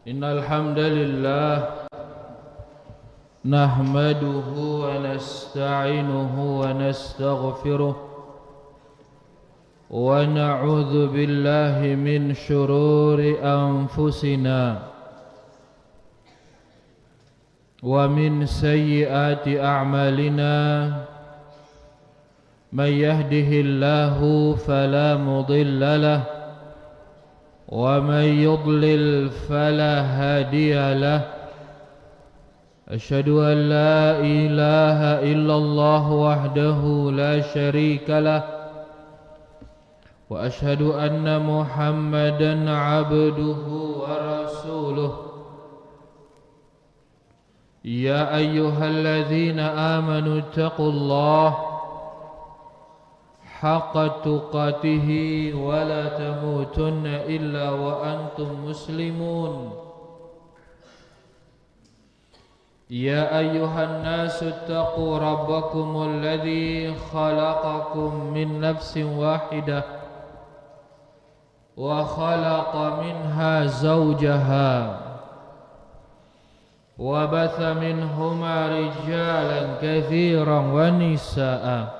Innal hamdalillah nahmaduhu wa nasta'inuhu wa nastaghfiruh wa na'udzu billahi min shururi anfusina wa min sayyiati a'malina man yahdihillahu fala mudilla lahu wa man yudlil fala hadiya lahu asyhadu an la ilaha illallah wahdahu la syarika lahu wa asyhadu anna Muhammadan abduhu wa rasuluh ya ayyuhalladzina amanu taqullaha haqqa tuqatih wa la tamutunna illa wa antum muslimun ya ayyuhan nasu taqu rabbakumul ladzi khalaqakum min nafsin wahidah wa khalaqa minha zawjaha wa batha minhuma rijalan katsiran wa nisaa'a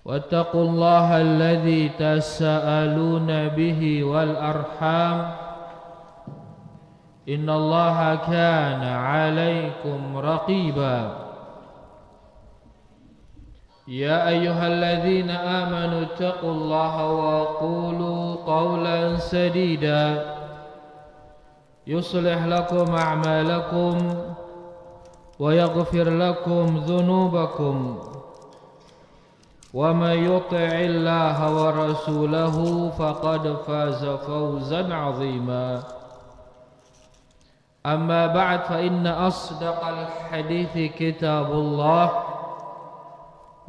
wattaqullaha alladzi tasaaluna bihi wal arham innallaha kana 'alaikum raqiba ya ayyuhalladzina amanu taqullaha wa qulu qawlan sadida yuslih lakum a'malakum wa yaghfir lakum dhunubakum wa may yuti'illaha wa rasulahu faqad faza fawzan 'azima amma ba'd fa inna asdaqal hadithi kitabullah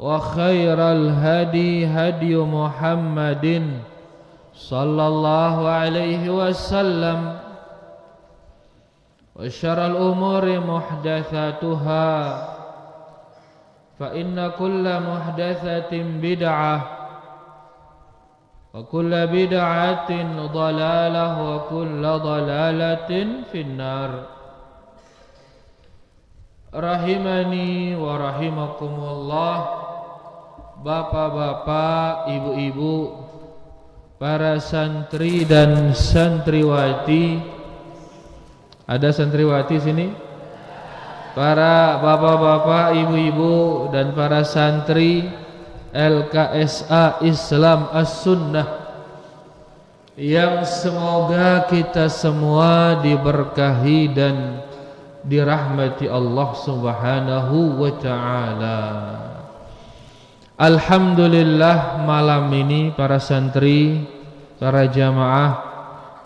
wa khairal hadi hadi Muhammadin sallallahu alaihi wasallam wa syarrul umuri muhdatsatuha fa inna kulla muhdatsatin bid'ah wa kulla bid'atin dhalalah wa kulla dhalalatin finnar rahimani wa rahimakumullah. Bapak-bapak, ibu-ibu, para santri dan santriwati. Ada santriwati sini? Para bapak-bapak, ibu-ibu dan para santri LKSA Islam As-Sunnah yang semoga kita semua diberkahi dan dirahmati Allah Subhanahu wa ta'ala. Alhamdulillah malam ini para santri, para jamaah,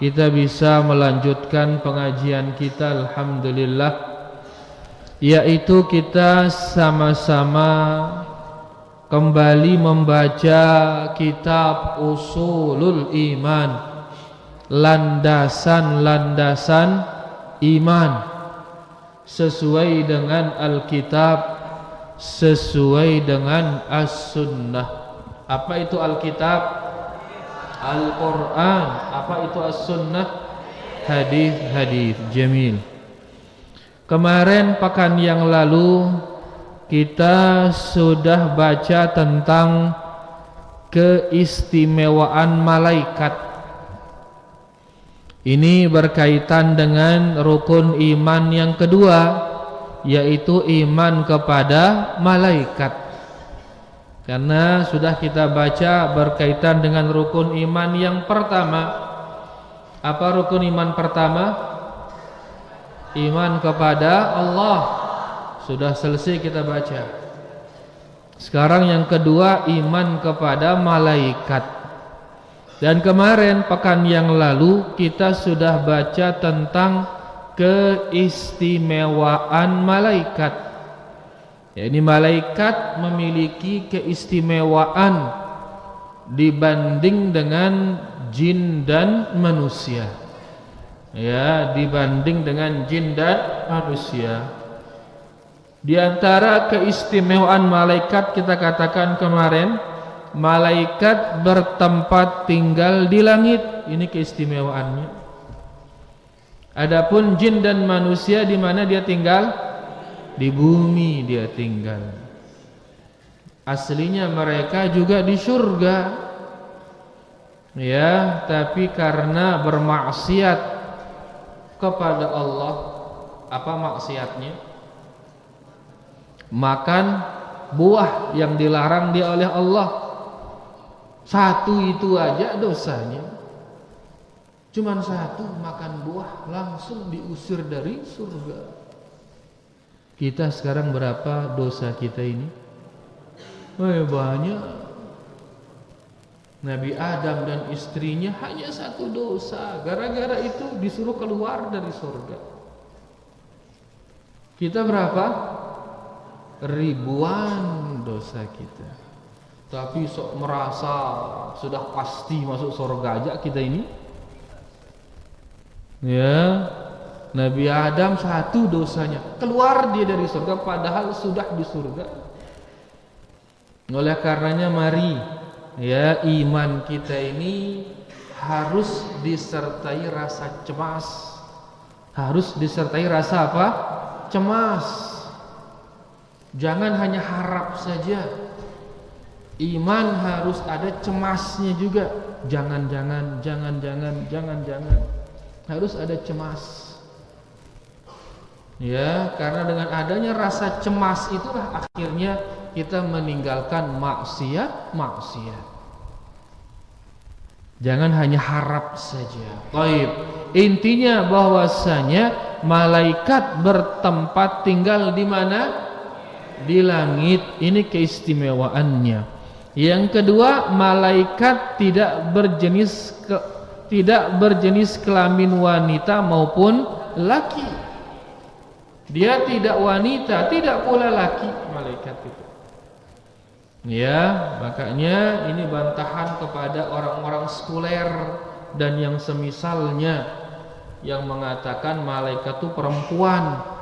kita bisa melanjutkan pengajian kita alhamdulillah, yaitu kita sama-sama kembali membaca kitab Ushulul Iman, landasan-landasan iman sesuai dengan Alkitab, sesuai dengan As-Sunnah. Apa itu Alkitab? Al-Quran. Apa itu As-Sunnah? Hadis-hadis. Jamil. Kemarin pekan yang lalu kita sudah baca tentang keistimewaan malaikat. Ini berkaitan dengan rukun iman yang kedua, yaitu iman kepada malaikat. Karena sudah kita baca berkaitan dengan rukun iman yang pertama. Apa rukun iman pertama? Iman kepada Allah. Sudah selesai kita baca. Sekarang yang kedua, iman kepada malaikat. Dan kemarin pekan yang lalu kita sudah baca tentang keistimewaan malaikat. Ya, ini malaikat memiliki keistimewaan dibanding dengan jin dan manusia. Ya, dibanding dengan jin dan manusia. Di antara keistimewaan malaikat kita katakan kemarin, malaikat bertempat tinggal di langit. Ini keistimewaannya. Adapun jin dan manusia di mana dia tinggal? Di bumi dia tinggal. Aslinya mereka juga di surga. Ya, tapi karena bermaksiat kepada Allah, apa maksiatnya? Makan buah yang dilarang dia oleh Allah. Satu itu aja dosanya. Cuman satu, makan buah langsung diusir dari surga. Kita sekarang berapa dosa kita ini? Banyak. Nabi Adam dan istrinya hanya satu dosa. Gara-gara itu disuruh keluar dari surga. Kita berapa? Ribuan dosa kita. Tapi sok merasa sudah pasti masuk surga aja kita ini. Ya, Nabi Adam satu dosanya keluar dia dari surga padahal sudah di surga. Oleh karenanya mari ya, iman kita ini harus disertai rasa cemas. Harus disertai rasa apa? Cemas. Jangan hanya harap saja. Iman harus ada cemasnya juga. Jangan-jangan harus ada cemas. Ya, karena dengan adanya rasa cemas itulah akhirnya kita meninggalkan maksiat. Jangan hanya harap saja. Baik, intinya bahwasanya malaikat bertempat tinggal di mana? Di langit. Ini keistimewaannya. Yang kedua, malaikat tidak berjenis kelamin wanita maupun laki. Dia tidak wanita, tidak pula laki, malaikat itu. Ya, makanya ini bantahan kepada orang-orang sekuler dan yang semisalnya yang mengatakan malaikat itu perempuan.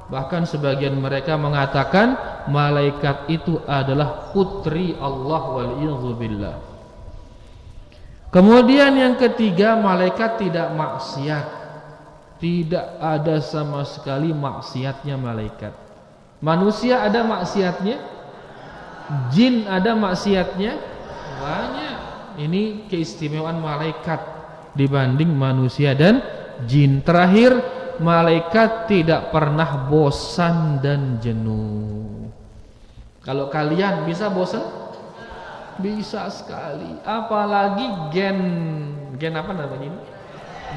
Bahkan sebagian mereka mengatakan malaikat itu adalah putri Allah waliyadzubillah. Kemudian yang ketiga, malaikat tidak maksiat. Tidak ada sama sekali maksiatnya malaikat. Manusia ada maksiatnya, jin ada maksiatnya, banyak. Ini keistimewaan malaikat dibanding manusia dan jin. Terakhir, malaikat tidak pernah bosan dan jenuh. Kalau kalian bisa bosan? Bisa sekali. Apalagi gen apa namanya ini?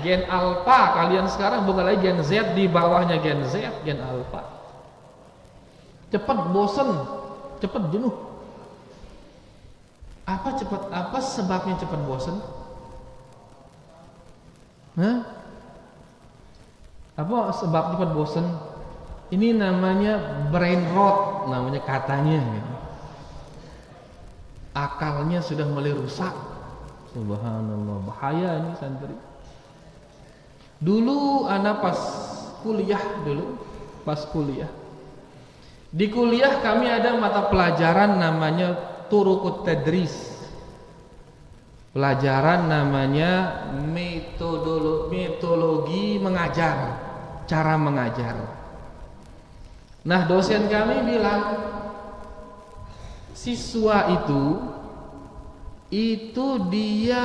Gen alpha. Kalian sekarang bukan lagi gen Z, di bawahnya gen Z, gen alpha. Cepat bosan, cepat jenuh. Apa sebabnya cepat bosan? Apa sebab cepat bosan? Ini namanya brain rot, namanya katanya gitu. Akalnya sudah mulai rusak. Subhanallah, bahaya ini santri. Dulu anak pas kuliah di kuliah kami ada mata pelajaran namanya turukut tadris. Pelajaran namanya metodologi mengajar, cara mengajar. Nah, dosen kami bilang siswa itu dia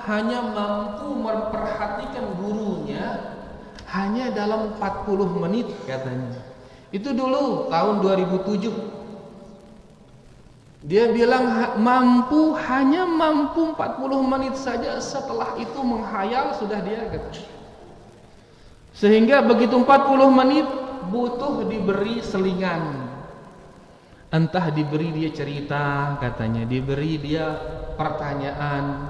hanya mampu memperhatikan gurunya hanya dalam 40 menit katanya. Itu dulu tahun 2007. Dia bilang hanya mampu 40 menit saja, setelah itu menghayal sudah dia katanya. Sehingga begitu 40 menit butuh diberi selingan. Entah diberi dia cerita katanya, diberi dia pertanyaan,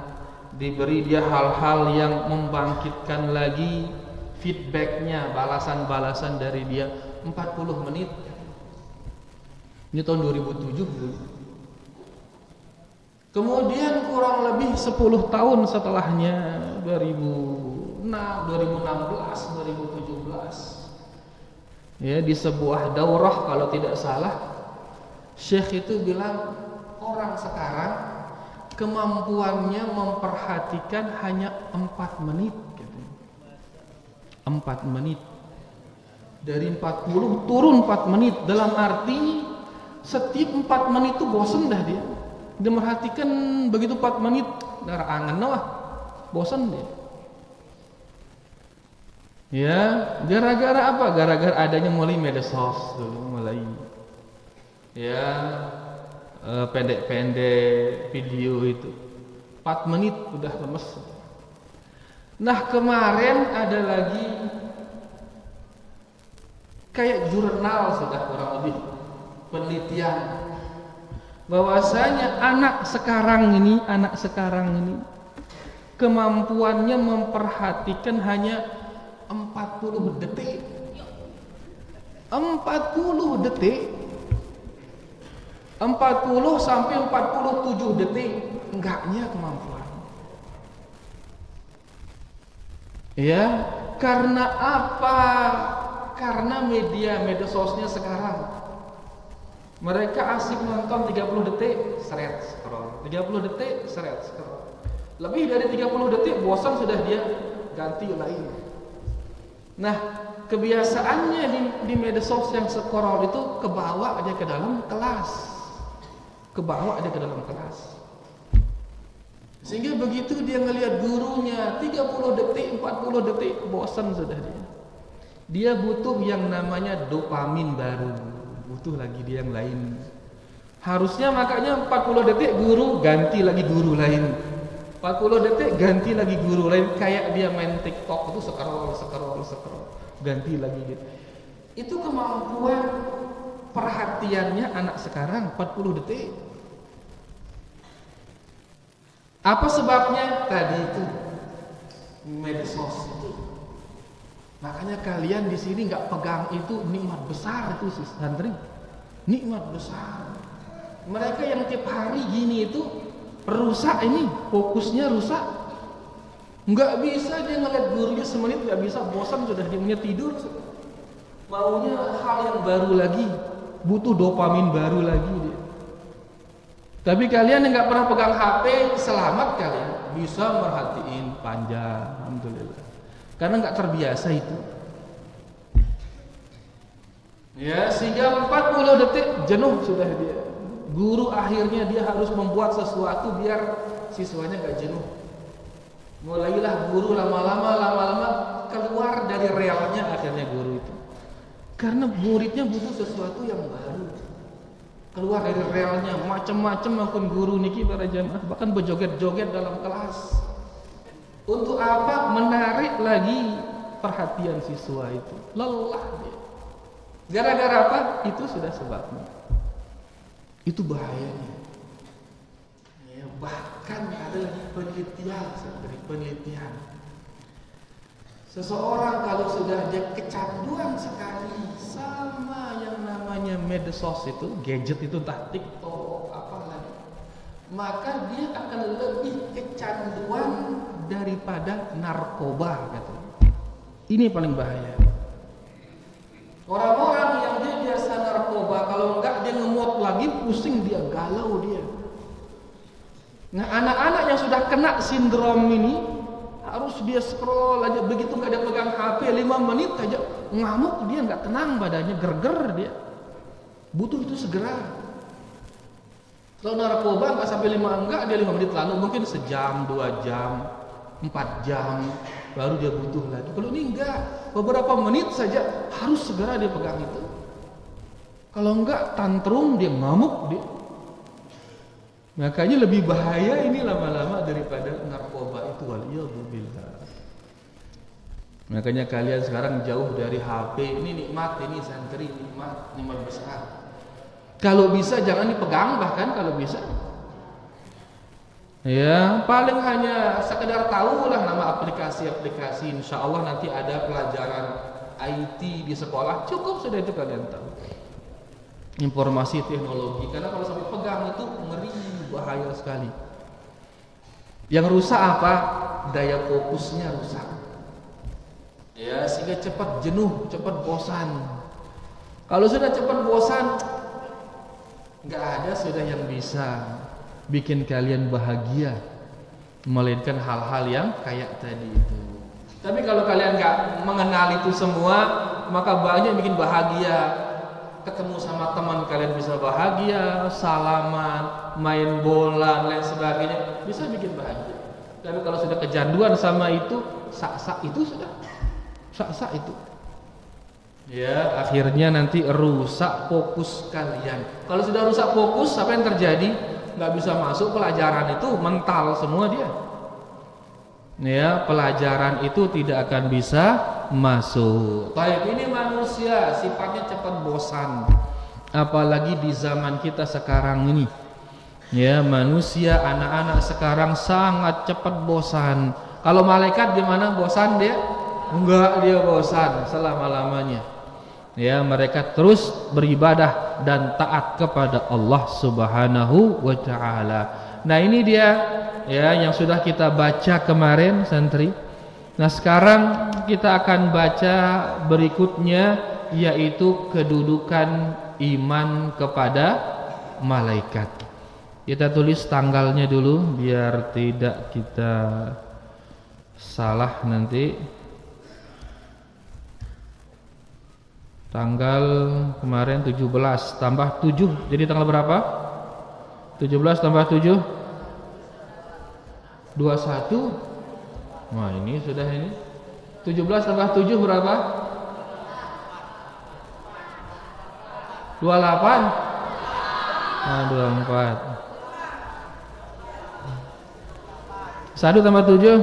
diberi dia hal-hal yang membangkitkan lagi feedbacknya, balasan-balasan dari dia 40 menit. Ini tahun 2007 dulu. Kemudian kurang lebih 10 tahun setelahnya, 2016, 2017, ya, di sebuah daurah kalau tidak salah, Syekh itu bilang orang sekarang kemampuannya memperhatikan hanya 4 menit gitu. 4 menit. Dari 40 turun 4 menit. Dalam arti setiap 4 menit itu bosan dah dia. Dia merhatikan begitu 4 menit darah angen lah. Bosan dia. Ya, gara-gara apa? Gara-gara adanya mulai medsos dulu mulai. Ya, pendek-pendek video itu. 4 menit udah lemes. Nah, kemarin ada lagi kayak jurnal sudah kurang lebih penelitian bahwasanya anak sekarang ini kemampuannya memperhatikan hanya 40 detik 40 sampai 47 detik enggaknya kemampuan. Ya, karena apa? Karena media sosnya sekarang mereka asik nonton 30 detik seret scroll, 30 detik seret scroll, lebih dari 30 detik bosan sudah dia ganti lain. Nah, kebiasaannya di media sos yang scroll itu kebawa aja ke dalam kelas, sehingga begitu dia ngelihat gurunya 30 detik 40 detik bosan sudah dia butuh yang namanya dopamin baru, butuh lagi dia yang lain. Harusnya makanya 40 detik guru ganti lagi guru lain, 40 detik ganti lagi guru lain, kayak dia main TikTok itu scroll ganti lagi gitu. Itu kemampuan perhatiannya anak sekarang 40 detik. Apa sebabnya? Tadi itu medsos itu. Makanya kalian di sini nggak pegang itu nikmat besar itu santri, nikmat besar. Mereka yang tiap hari gini itu rusak, ini fokusnya rusak. Nggak bisa dia ngeliat gurunya semenit, nggak bisa, bosan sudah dia punya tidur. Maunya hal yang baru lagi, butuh dopamin baru lagi dia. Tapi kalian yang nggak pernah pegang HP, selamat kalian bisa merhatiin panjang, alhamdulillah. Karena nggak terbiasa itu. Ya, sehingga 40 detik jenuh sudah dia. Guru akhirnya dia harus membuat sesuatu biar siswanya nggak jenuh. Mulailah guru lama-lama keluar dari relnya akhirnya guru itu. Karena muridnya butuh sesuatu yang baru. Keluar dari relnya, macam-macam maupun guru niki para jamaah, bahkan berjoget-joget dalam kelas. Untuk apa? Menarik lagi perhatian siswa itu. Lelah dia. Gara-gara apa? Itu sudah sebabnya. Itu bahayanya. Ya, bahkan ada lagi penelitian. Seseorang kalau sudah dia kecanduan sekali sama yang namanya medsos itu, gadget itu, entah TikTok apa lagi, maka dia akan lebih kecanduan daripada narkoba katanya. Ini paling bahaya. Orang-orang yang dia biasa narkoba, kalau enggak dia ngemot lagi, pusing dia, galau dia. Nah, anak-anak yang sudah kena sindrom ini harus dia scroll aja, begitu nggak ada pegang HP 5 menit aja ngamuk dia, nggak tenang badannya, gerger dia. Butuh itu segera. Kalau narkoba nggak sampai 5 menit lalu, mungkin sejam, 2 jam, 4 jam baru dia butuh lagi. Kalau ini enggak, beberapa menit saja harus segera dia pegang itu. Kalau enggak tantrum dia, ngamuk dia. Makanya lebih bahaya ini lama-lama daripada narkoba itu, waliyadzubillah. Makanya kalian sekarang jauh dari HP. Ini nikmat, ini santri, nikmat besar. Kalau bisa jangan dipegang, bahkan kalau bisa. Ya, paling hanya sekedar tahu lah nama aplikasi-aplikasi. Insya Allah nanti ada pelajaran IT di sekolah, cukup sudah itu kalian tahu. Informasi teknologi, karena kalau sampai pegang itu ngeri, bahaya sekali. Yang rusak apa? Daya fokusnya rusak. Ya, sehingga cepat jenuh, cepat bosan. Kalau sudah cepat bosan, nggak ada sudah yang bisa bikin kalian bahagia, melainkan hal-hal yang kayak tadi itu. Tapi kalau kalian nggak mengenal itu semua, maka banyak yang bikin bahagia. Ketemu sama teman kalian bisa bahagia, salaman, main bola, dan lain sebagainya, bisa bikin bahagia. Tapi kalau sudah kecanduan sama itu, sak-sak itu sudah, sak-sak itu. Ya, akhirnya nanti rusak fokus kalian. Kalau sudah rusak fokus, apa yang terjadi? Nggak bisa masuk pelajaran itu, mental semua dia. Ya, pelajaran itu tidak akan bisa masuk. Baik, ini manusia sifatnya cepat bosan. Apalagi di zaman kita sekarang ini. Ya, manusia anak-anak sekarang sangat cepat bosan. Kalau malaikat gimana? Bosan dia? Enggak, dia bosan selama-lamanya. Ya, mereka terus beribadah dan taat kepada Allah Subhanahu wa taala. Nah, ini dia ya yang sudah kita baca kemarin santri. Nah, sekarang kita akan baca berikutnya, yaitu kedudukan iman kepada malaikat. Kita tulis tanggalnya dulu biar tidak kita salah nanti. Tanggal kemarin 17 tambah 7 jadi tanggal berapa? 17 tambah 7 21. Wah, ini sudah ini 17 tambah 7 berapa? 28. Nah, 24. 1 tambah 7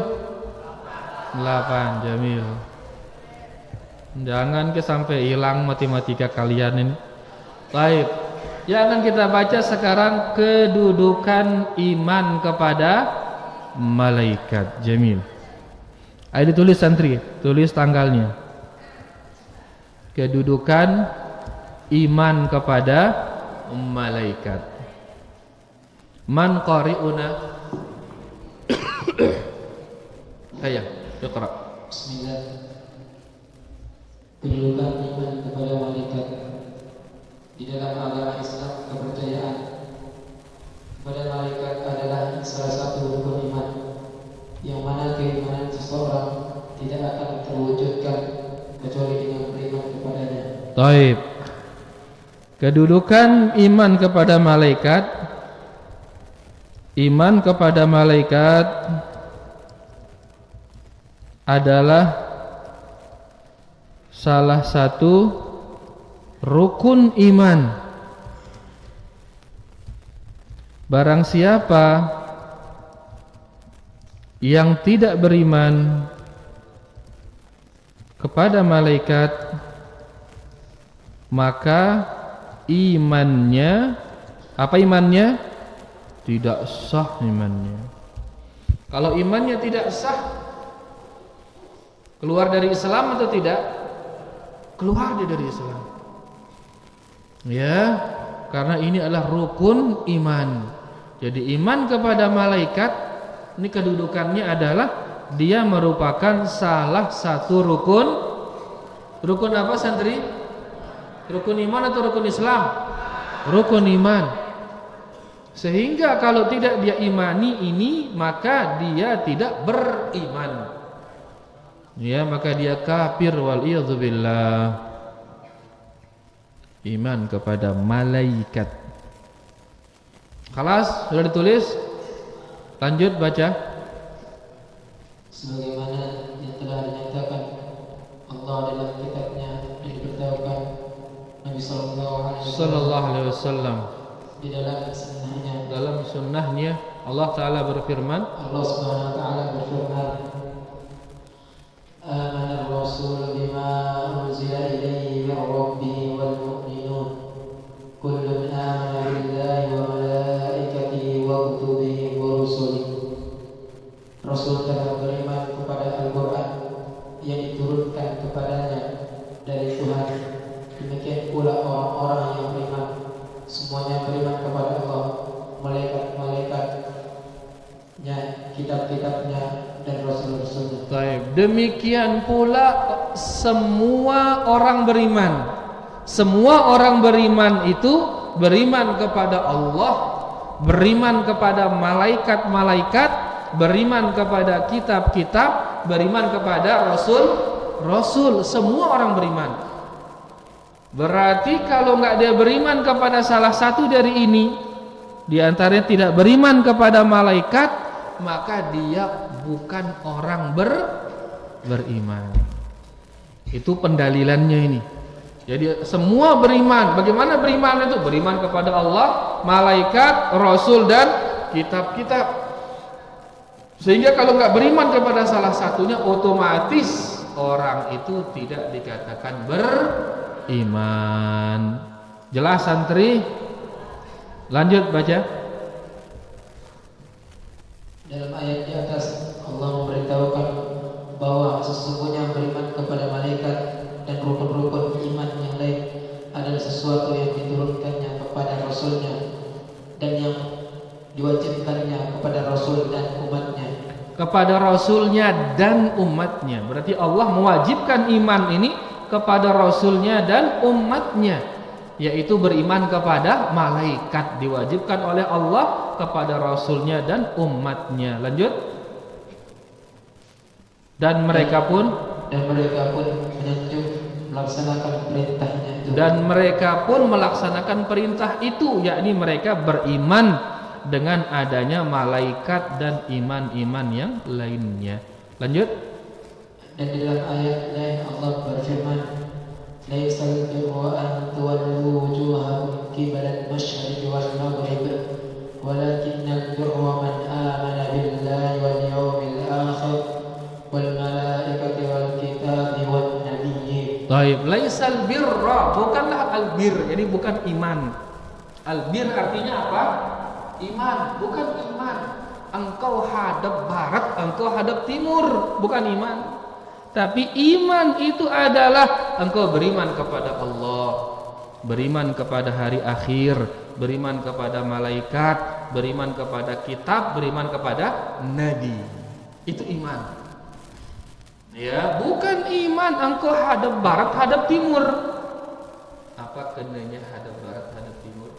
8. Jamil. Jangan sampai hilang matematika kalian ini. Baik. Yang akan kita baca sekarang kedudukan iman kepada malaikat. Jamil. Ayo ditulis santri, tulis tanggalnya. Kedudukan iman kepada malaikat. Man qari'una. Ayo, iqra. Bismillah. Kedudukan iman kepada malaikat. Di dalam agama Islam, kepercayaan kepada malaikat adalah salah satu rukun iman, yang mana keimanan seseorang tidak akan terwujudkan kecuali dengan beriman kepadanya. Taib. Kedudukan iman kepada malaikat. Iman kepada malaikat adalah salah satu rukun iman. Barang siapa yang tidak beriman kepada malaikat, maka imannya, apa imannya? Tidak sah imannya. Kalau imannya tidak sah, keluar dari Islam atau tidak? Keluar dia dari Islam. Ya, karena ini adalah rukun iman. Jadi iman kepada malaikat ini kedudukannya adalah dia merupakan salah satu rukun. Rukun apa santri? Rukun iman atau rukun Islam? Rukun iman. Sehingga kalau tidak dia imani ini, maka dia tidak beriman. Ya, maka dia kafir wal iyadzubillah. Iman kepada malaikat. Khalas, sudah ditulis? Lanjut baca. Sebagaimana yang telah dinyatakan Allah dalam kitabnya dan diberitahukan Nabi sallallahu alaihi wasallam di dalam sunnahnya. Dalam sunnahnya Allah Ta'ala berfirman, Allah Subhanahu wa Ta'ala berfirman, Amana Rasul bima unzila ilaihi min Rabbihi wal mu'minun kullun amana billahi wa malaikatihi wa kutubihi wa rusulihi. Rasul telah beriman kepada Al-Quran yang diturunkan kepadanya dari Tuhan. Demikian pula orang-orang yang beriman, semuanya beriman kepada Allah, malaikat-malaikatnya, kitab-kitabnya, dan rasul-rasulnya. Baik. Demikian pula semua orang beriman. Semua orang beriman itu beriman kepada Allah, beriman kepada malaikat-malaikat, beriman kepada kitab-kitab, beriman kepada rasul, semua orang beriman. Berarti kalau nggak dia beriman kepada salah satu dari ini, di antaranya tidak beriman kepada malaikat, maka dia bukan orang beriman. Itu pendalilannya ini. Jadi semua beriman. Bagaimana beriman itu? Beriman kepada Allah, malaikat, rasul dan kitab-kitab. Sehingga kalau nggak beriman kepada salah satunya, otomatis orang itu tidak dikatakan beriman. Jelas santri? Lanjut baca. Dalam ayat di atas Allah memberitahukan bahwa sesungguhnya beriman kepada malaikat dan rukun-rukun iman yang lain adalah sesuatu yang diturunkannya kepada Rasulnya dan yang diwajibkannya kepada Rasul dan umatnya. Kepada Rasulnya dan umatnya. Berarti Allah mewajibkan iman ini kepada Rasulnya dan umatnya, yaitu beriman kepada malaikat, diwajibkan oleh Allah kepada Rasulnya dan umatnya. Lanjut. Dan mereka pun menyanjung melaksanakan perintahnya itu. Dan mereka pun melaksanakan perintah itu, yakni mereka beriman dengan adanya malaikat dan iman-iman yang lainnya. Lanjut. Dan di dalam ayat lain Allah berfirman, "Laisal birra an tuwallu wujuhakum qibala al-masyriqi wal maghrib, walakinnal birra man amana billahi wal yawmil akhir wal malaikati wal kitabi wan nabiyyin." Baik, laisal birra, bukanlah albir, jadi bukan iman. Albir artinya apa? Iman, bukan iman. Engkau hadap barat, engkau hadap timur, bukan iman. Tapi iman itu adalah engkau beriman kepada Allah, beriman kepada hari akhir, beriman kepada malaikat, beriman kepada kitab, beriman kepada nabi. Itu iman. Ya, bukan iman engkau hadap barat, hadap timur. Apa kenanya hadap barat, hadap timur?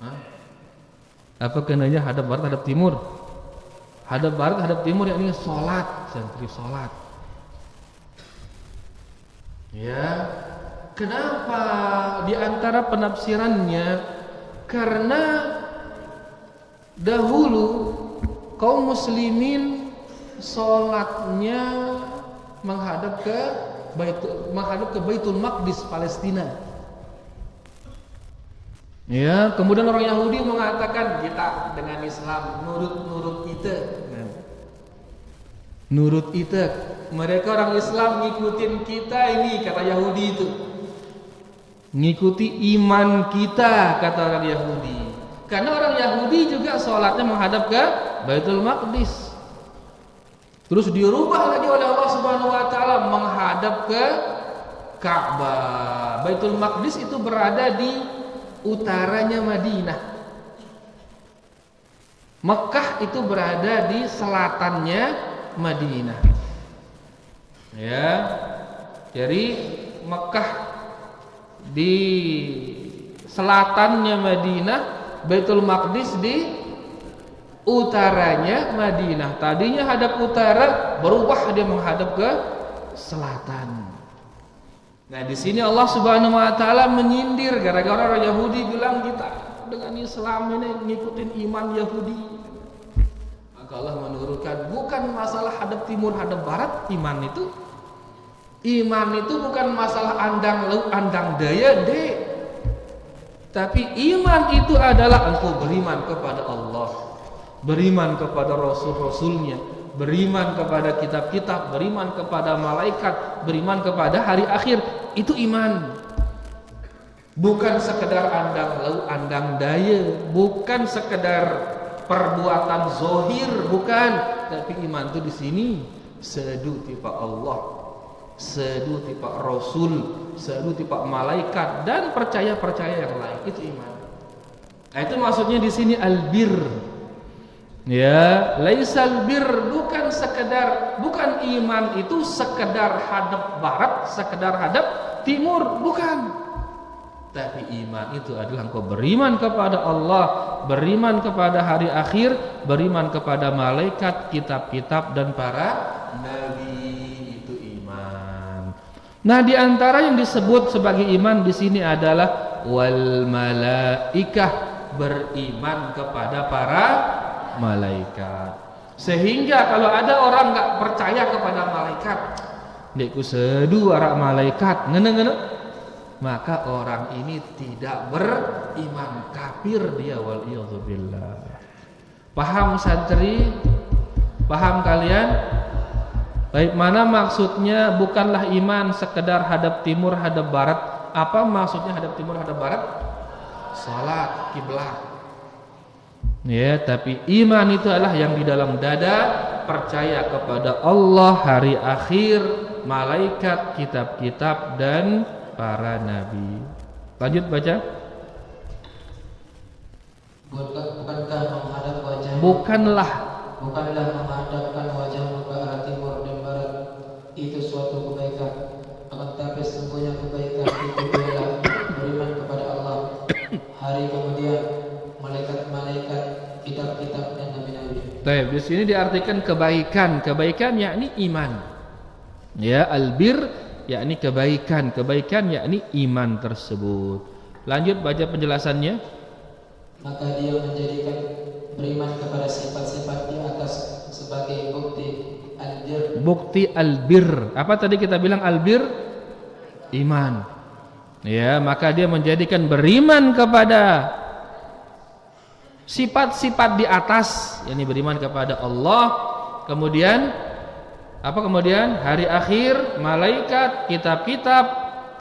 Hah? Apa kenanya hadap barat, hadap timur? Hadap barat, hadap timur, yakni sholat, santri sholat. Ya, kenapa? Di antara penafsirannya, karena dahulu kaum muslimin sholatnya menghadap ke Baitul Maqdis, Palestina. Ya, kemudian orang Yahudi mengatakan kita dengan Islam nurut kita. Mereka orang Islam ngikutin kita ini, kata Yahudi itu. Ngikuti iman kita, kata orang Yahudi. Karena orang Yahudi juga sholatnya menghadap ke Baitul Maqdis. Terus dirubah lagi oleh Allah Subhanahu wa taala menghadap ke Ka'bah. Baitul Maqdis itu berada di utaranya Madinah. Mekah itu berada di selatannya Madinah. Ya. Jadi Mekah di selatannya Madinah, Baitul Maqdis di utaranya Madinah. Tadinya hadap utara, berubah dia menghadap ke selatan. Nah, di sini Allah Subhanahu wa taala menyindir gara-gara orang Yahudi bilang kita dengan Islam ini ngikutin iman Yahudi. Maka Allah menurunkan bukan masalah hadap timur, hadap barat, iman itu bukan masalah andang laut, andang daya, tapi iman itu adalah engkau beriman kepada Allah, beriman kepada Rasul-Rasulnya, beriman kepada kitab-kitab, beriman kepada malaikat, beriman kepada hari akhir. Itu iman. Bukan sekedar andang laut, andang daya, bukan sekedar perbuatan zohir, bukan. Tapi iman itu di sini sedu tipa Allah, sedu tipa Rasul, sedu tipa malaikat, dan percaya yang lain. Itu iman. Nah, itu maksudnya di sini albir. Ya, laisal bir, bukan iman itu sekedar hadap barat, sekedar hadap timur, bukan. Tapi iman itu adalah engkau beriman kepada Allah, beriman kepada hari akhir, beriman kepada malaikat, kitab-kitab dan para nabi. Itu iman. Nah, di antara yang disebut sebagai iman di sini adalah wal malaikah, beriman kepada para malaikat. Sehingga kalau ada orang enggak percaya kepada malaikat, dekku sedu arak malaikat, ngene-ngene, maka orang ini tidak beriman, kafir dia, waliyadzubillah. Paham santri? Paham kalian? Baik, mana maksudnya bukanlah iman sekedar hadap timur, hadap barat. Apa maksudnya hadap timur, hadap barat? Salat, kiblat. Ya, tapi iman itu adalah yang di dalam dada, percaya kepada Allah, hari akhir, malaikat, kitab-kitab dan para nabi. Lanjut baca. Bukankah menghadap wajah? Bukanlah menghadapkan wajahmu ke arah timur dan barat itu suatu kebaikan. Akan tetapi sesungguhnya kebaikan itu adalah beriman kepada Allah, hari kemudian, malaikat-malaikat, kitab-kitab dan nabi-nabi. Baik, di sini diartikan kebaikan. Kebaikan yakni iman. Ya, albir yakni kebaikan, yakni iman tersebut. Lanjut baca penjelasannya. Maka dia menjadikan beriman kepada sifat-sifat di atas sebagai bukti albir. Bukti albir. Apa tadi kita bilang albir? Iman. Ya, maka dia menjadikan beriman kepada sifat-sifat di atas, yakni beriman kepada Allah. Kemudian apa kemudian? Hari akhir, malaikat, kitab-kitab,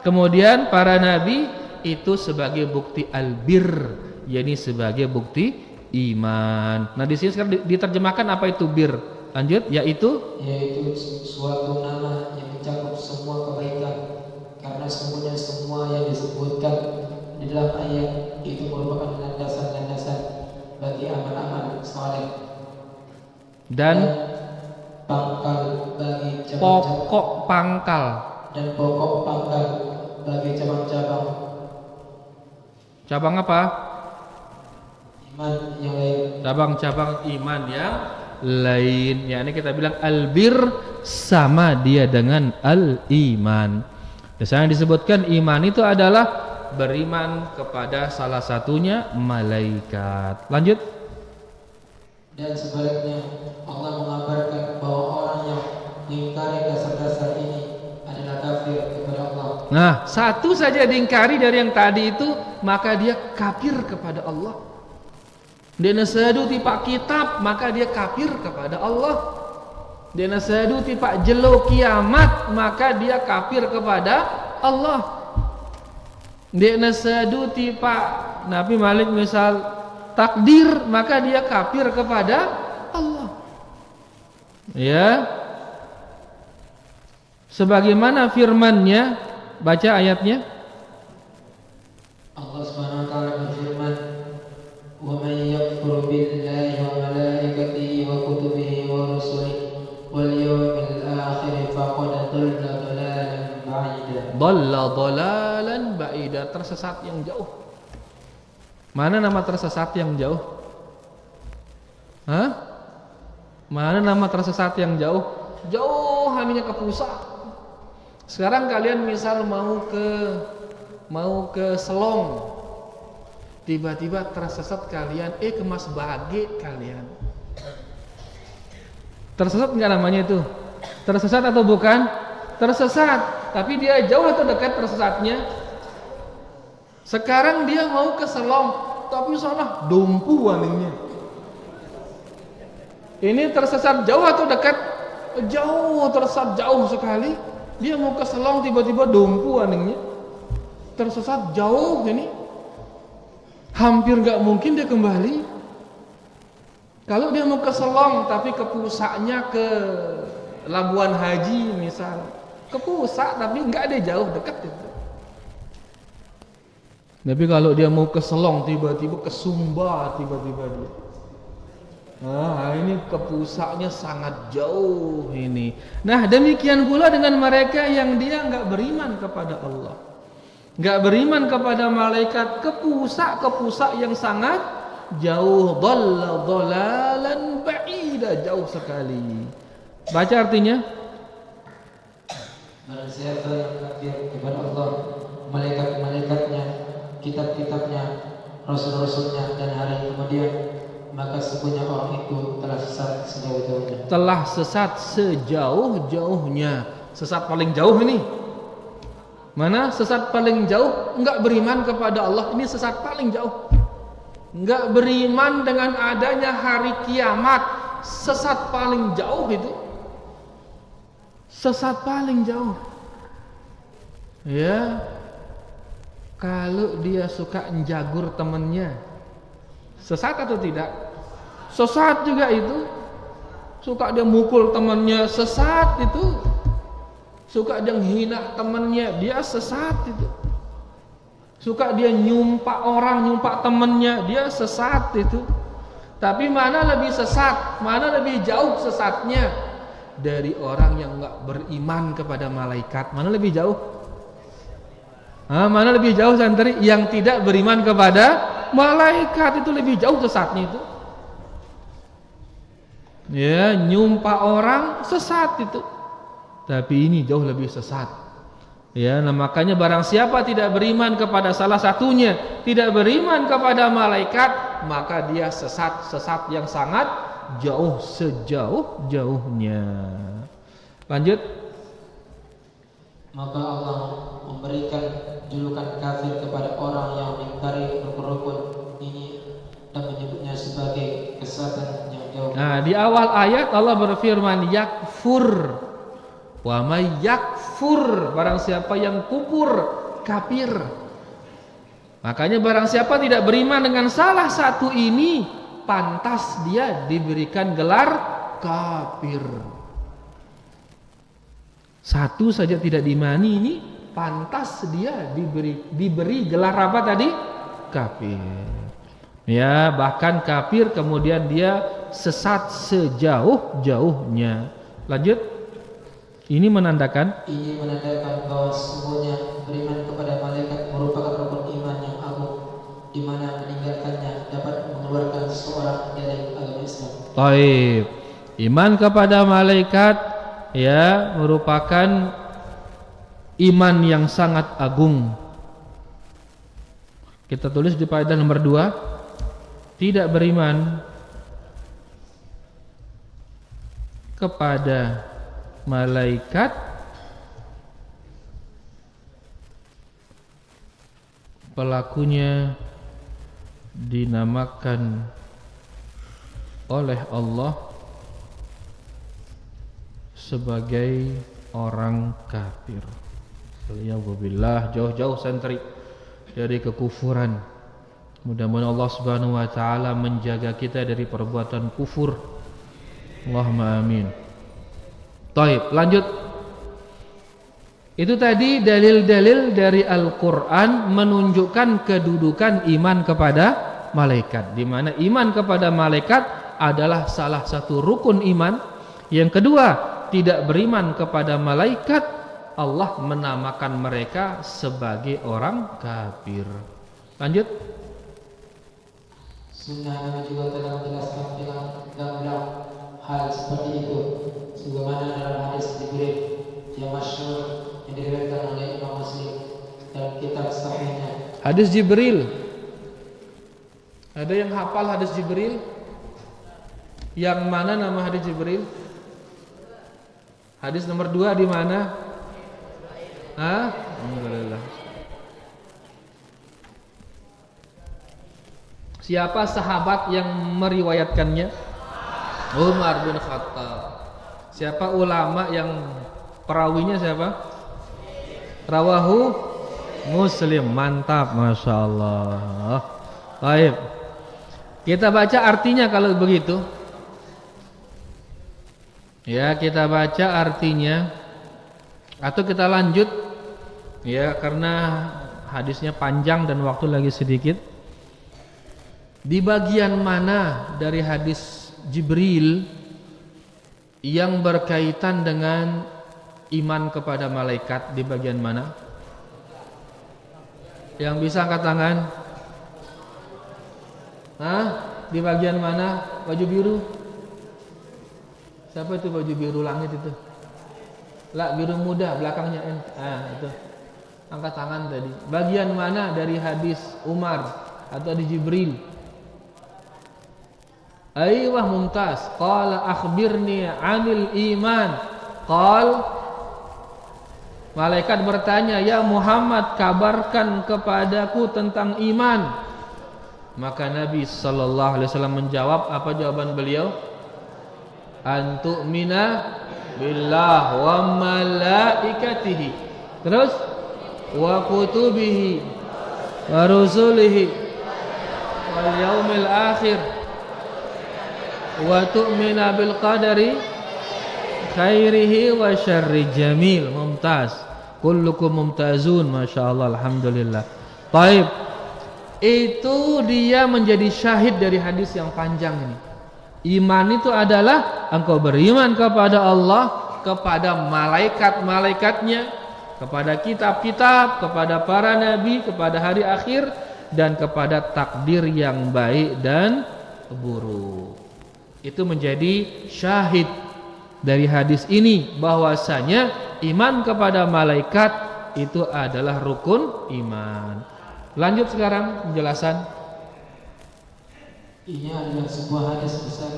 kemudian para nabi, itu sebagai bukti albir, yakni sebagai bukti iman. Nah, di sini sekarang diterjemahkan apa itu bir. Lanjut, yaitu suatu nama yang mencakup semua kebaikan, karena semuanya semua yang disebutkan di dalam ayat itu merupakan landasan-landasan bagi amal-amal saleh dan pangkal bagi pokok pangkal bagi cabang-cabang. Cabang apa? Iman yang lain. Cabang-cabang iman yang lain. Ya, ini kita bilang albir sama dia dengan al-iman. Misalnya disebutkan iman itu adalah beriman kepada salah satunya malaikat. Lanjut. Dan sebaliknya, Allah mengabarkan bahwa orang yang mengingkari dasar-dasar ini adalah kafir kepada Allah. Nah, satu saja diingkari dari yang tadi itu, maka dia kafir kepada Allah. Dia nasadu tipak kitab, maka dia kafir kepada Allah. Dia nasadu tipak jelo kiamat, maka dia kafir kepada Allah. Dia nasadu tipak Nabi Malik misal takdir, maka dia kafir kepada Allah. Ya. Sebagaimana firman-Nya, baca ayatnya. Allah Subhanahu wa taala berfirman, "Wa may yakfur billahi wa malaikatihi wa kutubihi wa rusulihi wal yawmil akhir faqad dhalla dhalalan ba'ida." Dhalla dhalalan ba'ida, tersesat yang jauh. Mana nama tersesat yang jauh? Hah? Mana nama tersesat yang jauh? Jauh hanya ke pusat. Sekarang kalian misal mau ke Selong, tiba-tiba tersesat kalian, ke Mas Bage kalian. Tersesat nggak namanya itu? Tersesat atau bukan? Tersesat. Tapi dia jauh atau dekat tersesatnya? Sekarang dia mau ke Selong, tapi sana dompu aningnya. Ini tersesat jauh atau dekat? Jauh, tersesat jauh sekali. Dia mau ke Selong, tiba-tiba dompu aningnya. Tersesat jauh ini. Hampir gak mungkin dia kembali. Kalau dia mau ke Selong, tapi ke pusatnya ke Labuan Haji misal. Ke pusat, tapi gak ada jauh, dekat itu. Tapi kalau dia mau ke Selong, tiba-tiba ke Sumba, tiba-tiba dia. Nah, ini ke pusatnya sangat jauh ini. Nah, demikian pula dengan mereka yang dia enggak beriman kepada Allah. Enggak beriman kepada malaikat, kepusak yang sangat jauh, dhalla dhalalan ba'ida, jauh sekali. Baca artinya. Barang siapa yang kafir kepada Allah, malaikat-malaikatnya, kitab-kitabnya, rasul-rasulnya, dan hari kemudian, maka sesungguhnya orang itu telah sesat sejauh-jauhnya. Telah sesat sejauh-jauhnya. Sesat paling jauh ini. Mana sesat paling jauh? Enggak beriman kepada Allah, ini sesat paling jauh. Enggak beriman dengan adanya hari kiamat, sesat paling jauh itu. Sesat paling jauh. Ya. Kalau dia suka menjagur temannya, sesat atau tidak? Sesat juga itu. Suka dia mukul temannya, sesat itu. Suka dia menghina temannya, dia sesat itu. Suka dia nyumpak orang, nyumpak temannya, dia sesat itu. Tapi mana lebih sesat, mana lebih jauh sesatnya dari orang yang enggak beriman kepada malaikat? Mana lebih jauh? Mana lebih jauh santri? Yang tidak beriman kepada malaikat itu lebih jauh sesatnya itu. Ya, nyumpah orang sesat itu. Tapi ini jauh lebih sesat. Ya, nah makanya barang siapa tidak beriman kepada salah satunya, tidak beriman kepada malaikat, maka dia sesat yang sangat jauh, sejauh-jauhnya. Lanjut. Maka Allah memberikan julukan kafir kepada orang yang mengingkari rukun-rukun ini dan menyebutnya sebagai kesesatan yang jauh. Nah, di awal ayat Allah berfirman yakfur. Wa may yakfur, barang siapa yang kufur, kafir. Makanya barang siapa tidak beriman dengan salah satu ini, pantas dia diberikan gelar kafir. Satu saja tidak diimani ini, pantas dia diberi gelar apa tadi? Kafir. Ya, bahkan kafir kemudian dia sesat sejauh-jauhnya. Lanjut. Ini menandakan bahwa sesungguhnya beriman kepada malaikat merupakan rukun iman yang agung, di mana meninggalkannya dapat mengeluarkan seseorang dari agama Islam. Baik. Iman kepada malaikat ya merupakan iman yang sangat agung. Kita tulis di faedah nomor 2, tidak beriman kepada malaikat pelakunya dinamakan oleh Allah sebagai orang kafir. Alhamdulillah, jauh-jauh santri dari kekufuran. Mudah-mudahan Allah Subhanahu wa taala menjaga kita dari perbuatan kufur. Allahumma amin. Baik, lanjut. Itu tadi dalil-dalil dari Al-Qur'an menunjukkan kedudukan iman kepada malaikat, di mana iman kepada malaikat adalah salah satu rukun iman. Yang kedua, tidak beriman kepada malaikat, Allah menamakan mereka sebagai orang kafir. Lanjut. Sunnah juga telah menjelaskan dengan gamblang hal seperti itu, sebagaimana dalam hadis Jibril yang masyhur yang diriwayatkan oleh Imam Muslim dalam kitab sahihnya. Hadis Jibril. Ada yang hafal hadis Jibril? Yang mana nama hadis Jibril? Hadis nomor 2 di mana? Alhamdulillah. Siapa sahabat yang meriwayatkannya? Umar bin Khattab. Siapa ulama yang perawinya siapa? Rawahu Muslim. Mantap, Masya Allah. Baik. Kita baca artinya kalau begitu. Ya, kita baca artinya. Atau kita lanjut. Ya, karena hadisnya panjang dan waktu lagi sedikit. Di bagian mana dari hadis Jibril yang berkaitan dengan iman kepada malaikat, di bagian mana? Yang bisa angkat tangan. Hah? Di bagian mana? Baju biru? Siapa itu baju biru langit itu? Lah, biru muda belakangnya. Itu. Angkat tangan tadi. Bagian mana dari hadis Umar atau di Jibril? Aywah mumtaz. Qala akhbirni 'anil iman. Malaikat bertanya, "Ya Muhammad, kabarkan kepadaku tentang iman." Maka Nabi sallallahu alaihi wasallam menjawab, apa jawaban beliau? Antu'mina billah wa malaikatihi. Terus wa kutubihi wa rusulihi wal yaumil akhir wa tu'mina bil qadari khairihi wa syarri jamil. Mumtaz. Kullukum mumtazun, masyaallah, alhamdulillah. Baik. Itu dia menjadi syahid dari hadis yang panjang ini. Iman itu adalah engkau beriman kepada Allah, kepada malaikat-malaikatnya, kepada kitab-kitab, kepada para nabi, kepada hari akhir, dan kepada takdir yang baik dan buruk. Itu menjadi syahid dari hadis ini, bahwasanya iman kepada malaikat itu adalah rukun iman. Lanjut sekarang penjelasan. Ini adalah sebuah hadis besar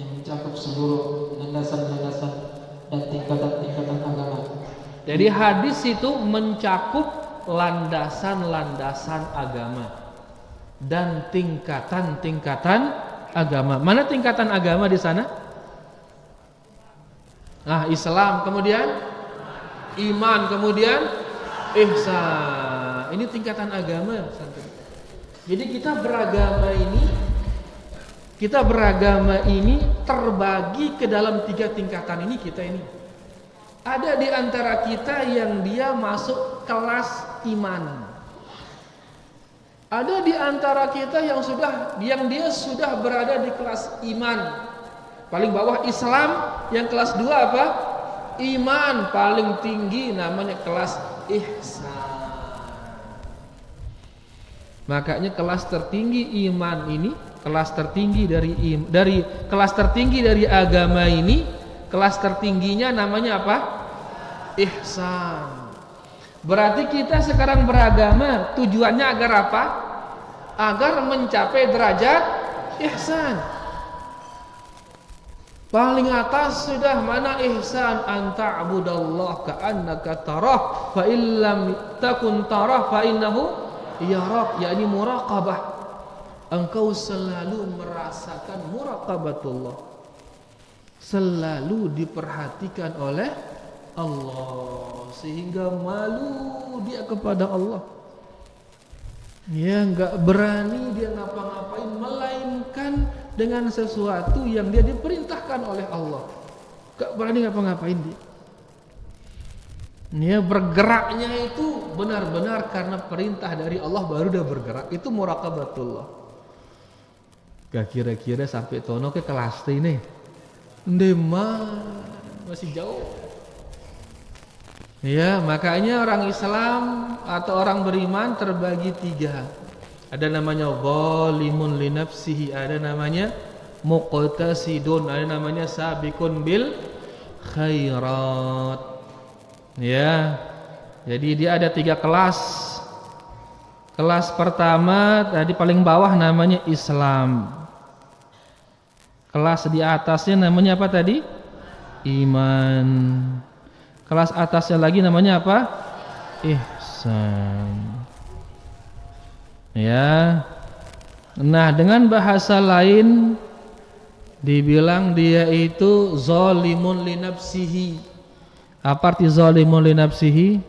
yang mencakup seluruh landasan-landasan dan tingkatan-tingkatan agama. Jadi hadis itu mencakup landasan-landasan agama dan tingkatan-tingkatan agama. Mana tingkatan agama di sana? Islam, kemudian iman, kemudian ihsan. Ini tingkatan agama. Jadi kita beragama ini terbagi ke dalam 3 tingkatan ini. Kita ini ada di antara kita yang dia masuk kelas iman. Ada di antara kita yang dia sudah berada di kelas iman. Paling bawah Islam, yang kelas 2 apa? Iman. Paling tinggi namanya kelas ihsan. Makanya kelas tertinggi iman ini, kelas tertinggi dari kelas tertinggi dari agama ini, kelas tertingginya namanya apa? Ihsan. Berarti kita sekarang beragama tujuannya agar apa? Agar mencapai derajat ihsan. Paling atas sudah mana ihsan? Anta'budallah ka'annaka tarah fa illam takun tarah fa innahu yarak, yakni muraqabah. Engkau selalu merasakan muraqabatullah, selalu diperhatikan oleh Allah, sehingga malu dia kepada Allah. Ya, enggak berani dia ngapa-ngapain melainkan dengan sesuatu yang dia diperintahkan oleh Allah. Enggak berani ngapa-ngapain dia. Ya, bergeraknya itu benar-benar karena perintah dari Allah baru dia bergerak. Itu muraqabatullah. Gak kira-kira sampai tono ke kelas ini. Masih jauh. Ya, makanya orang Islam atau orang beriman terbagi 3. Ada namanya zalimun li nafsihi, ada namanya muqtasidun, ada namanya sabiqun bil khairat. Ya. Jadi dia ada 3 kelas. Kelas pertama tadi paling bawah namanya Islam. Kelas di atasnya namanya apa tadi? Iman. Kelas atasnya lagi namanya apa? Ihsan. Ya. Nah, dengan bahasa lain dibilang dia itu zalimun li nafsihi. Apa arti zalimun li nafsihi?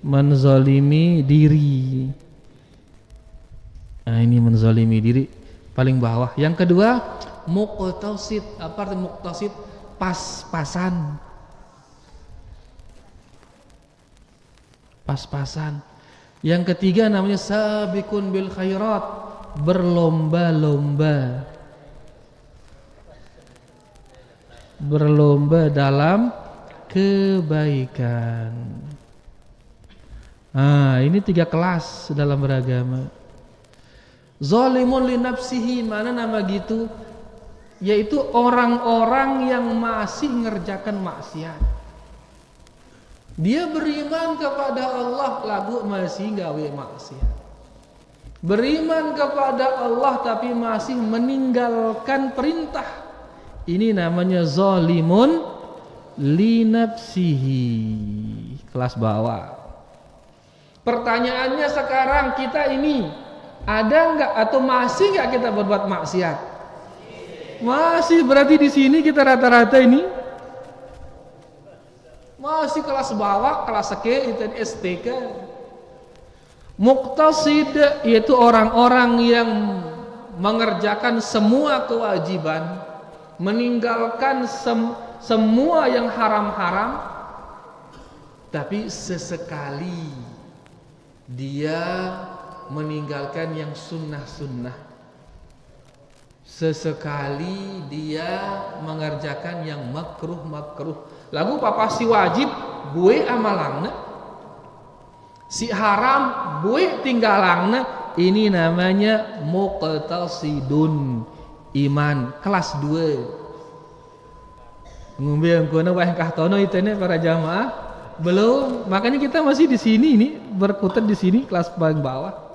Menzalimi diri. Nah, ini menzalimi diri paling bawah. Yang kedua, muqtasid. Apa arti muqtasid? Pas-pasan. Pas-pasan. Yang ketiga namanya sabiqun bil khairat, berlomba-lomba. Berlomba dalam kebaikan. Ini 3 kelas dalam beragama. Zalimun li nafsihi, mana nama gitu? Yaitu orang-orang yang masih ngerjakan maksiat. Dia beriman kepada Allah lagu masih gawe maksiat. Beriman kepada Allah tapi masih meninggalkan perintah. Ini namanya zalimun li nafsihi. Kelas bawah. Pertanyaannya sekarang, kita ini ada enggak atau masih enggak kita berbuat maksiat? Masih, berarti di sini kita rata-rata ini masih kelas bawah, kelas seke, itu STK. Muqtasid yaitu orang-orang yang mengerjakan semua kewajiban, meninggalkan semua yang haram-haram, tapi sesekali dia meninggalkan yang sunnah-sunnah. Sesekali dia mengerjakan yang makruh-makruh. Lagu papa si wajib gue amalangna, si haram gue tinggalangna. Ini namanya muqtasidun, iman kelas 2. Ngombe angkona wah kahtono itene para jamaah belum. Makanya kita masih di sini ini, berkutat di sini kelas paling bawah.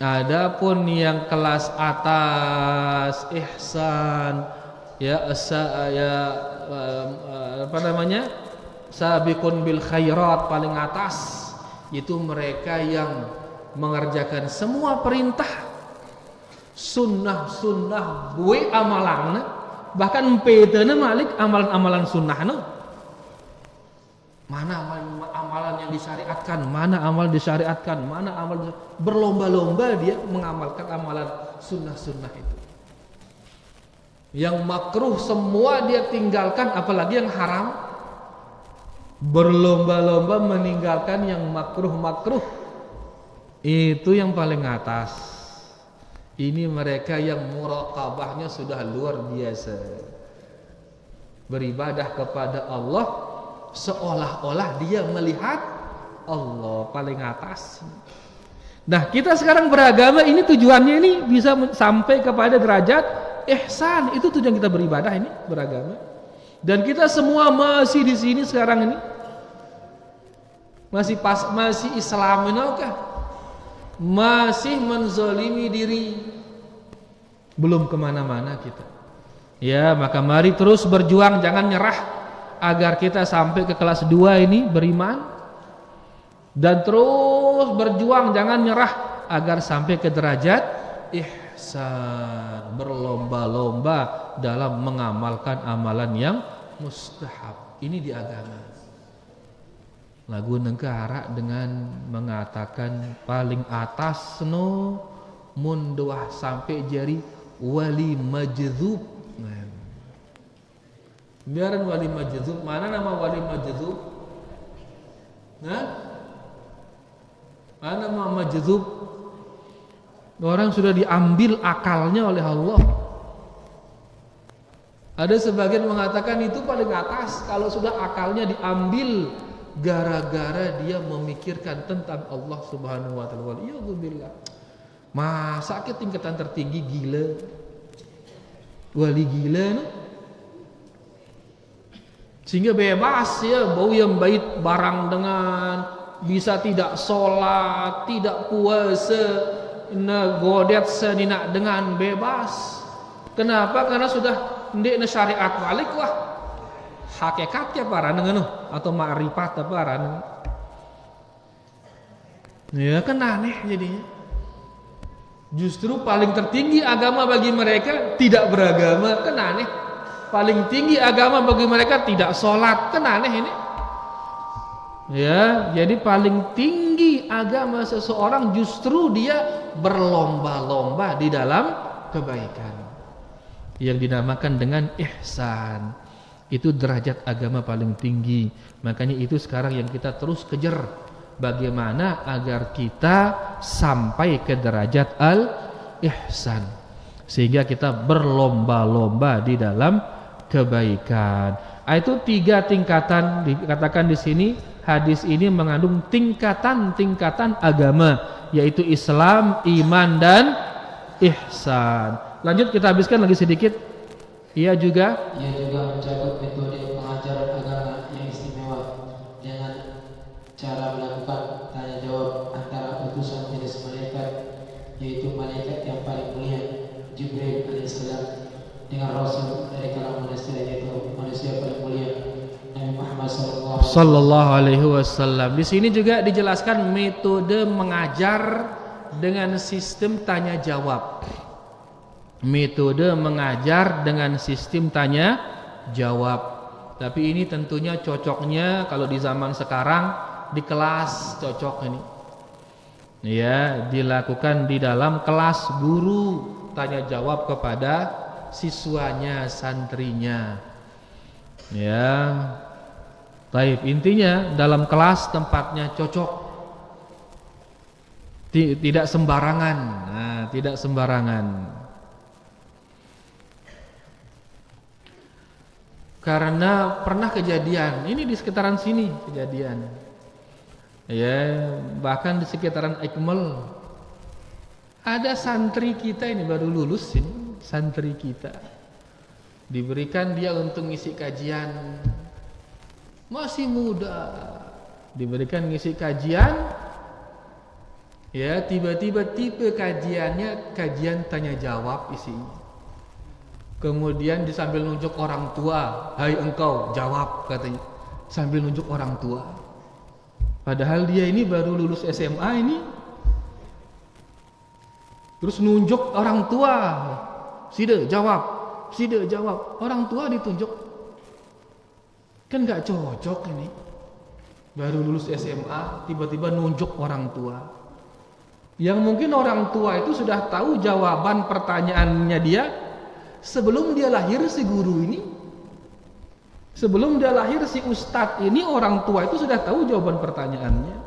Adapun yang kelas atas ihsan apa namanya, sabiqun bil khairat, paling atas, itu mereka yang mengerjakan semua perintah, sunnah buai amalan, bahkan pedana malik amalan-amalan sunnah. Mana amalan yang disyariatkan, mana amal disyariatkan, mana amal berlomba-lomba dia mengamalkan amalan sunnah itu. Yang makruh semua dia tinggalkan, apalagi yang haram. Berlomba-lomba meninggalkan yang makruh. Itu yang paling atas. Ini mereka yang muraqabahnya sudah luar biasa. Beribadah kepada Allah seolah-olah dia melihat Allah, paling atas. Nah, kita sekarang beragama ini tujuannya ini bisa sampai kepada derajat ihsan. Itu tujuan kita beribadah ini, beragama. Dan kita semua masih di sini sekarang ini masih Islam kan? Masih menzalimi diri, belum kemana-mana kita. Ya, maka mari terus berjuang, jangan nyerah, agar kita sampai ke kelas 2 ini beriman, dan terus berjuang jangan nyerah agar sampai ke derajat ihsan, berlomba-lomba dalam mengamalkan amalan yang mustahab. Ini di agama. Lagu negara dengan mengatakan paling atas munduah sampai jari wali majdzub. Biaran wali majdzub, mana nama wali majdzub? Mana nama majdzub? Orang sudah diambil akalnya oleh Allah. Ada sebagian mengatakan itu paling atas kalau sudah akalnya diambil gara-gara dia memikirkan tentang Allah Subhanahu wa taala. Waliyadzubillah. Masa ke tingkatan tertinggi gila? Wali gila no? Sehingga bebas ya, bau yang baik barang dengan bisa tidak sholat, tidak puasa, godet senina dengan bebas. Kenapa? Karena sudah ndek syariat balik wah. Hakikatnya para dengan atau ma'rifat para. Ya kan aneh jadinya. Justru paling tertinggi agama bagi mereka tidak beragama, kan aneh. Paling tinggi agama bagi mereka tidak sholat, kan aneh ini. Ya, jadi paling tinggi agama seseorang justru dia berlomba-lomba di dalam kebaikan, yang dinamakan dengan ihsan. Itu derajat agama paling tinggi. Makanya itu sekarang yang kita terus kejar, bagaimana agar kita sampai ke derajat al-ihsan, sehingga kita berlomba-lomba di dalam kebaikan. Itu 3 tingkatan dikatakan di sini. Hadis ini mengandung tingkatan-tingkatan agama, yaitu Islam, iman dan ihsan. Lanjut kita habiskan lagi sedikit. Ia juga mencakup metode pengajaran agama yang istimewa dengan cara melakukan tanya jawab antara utusan jenis malaikat, yaitu malaikat yang paling mulia Jibril alaihissalam, dengan Rasul dari kalangan manusia, yaitu manusia paling mulia Nabi Muhammad sallallahu alaihi wasallam. Di sini juga dijelaskan metode mengajar dengan sistem tanya jawab. Metode mengajar dengan sistem tanya jawab. Tapi ini tentunya cocoknya kalau di zaman sekarang di kelas cocok ini. Ya, dilakukan di dalam kelas guru tanya jawab kepada siswanya, santrinya. Ya. Baik, intinya dalam kelas tempatnya cocok. Tidak sembarangan. Nah, tidak sembarangan. Karena pernah kejadian, ini di sekitaran sini kejadian. Ya, bahkan di sekitaran Ikmal. Ada santri kita ini baru lulus ini, santri kita. Diberikan dia untuk ngisi kajian. Masih muda. Diberikan ngisi kajian. Ya, tiba-tiba tipe kajiannya kajian tanya jawab isinya. Kemudian disambil nunjuk orang tua, "Hai engkau, jawab," katanya. Sambil nunjuk orang tua. Padahal dia ini baru lulus SMA ini. Terus nunjuk orang tua. "Sida, jawab. Sida, jawab." Orang tua ditunjuk. Kan gak cocok ini. Baru lulus SMA, tiba-tiba nunjuk orang tua. Yang mungkin orang tua itu sudah tahu jawaban pertanyaannya dia sebelum dia lahir, si guru ini. Sebelum dia lahir, si ustadz ini, orang tua itu sudah tahu jawaban pertanyaannya.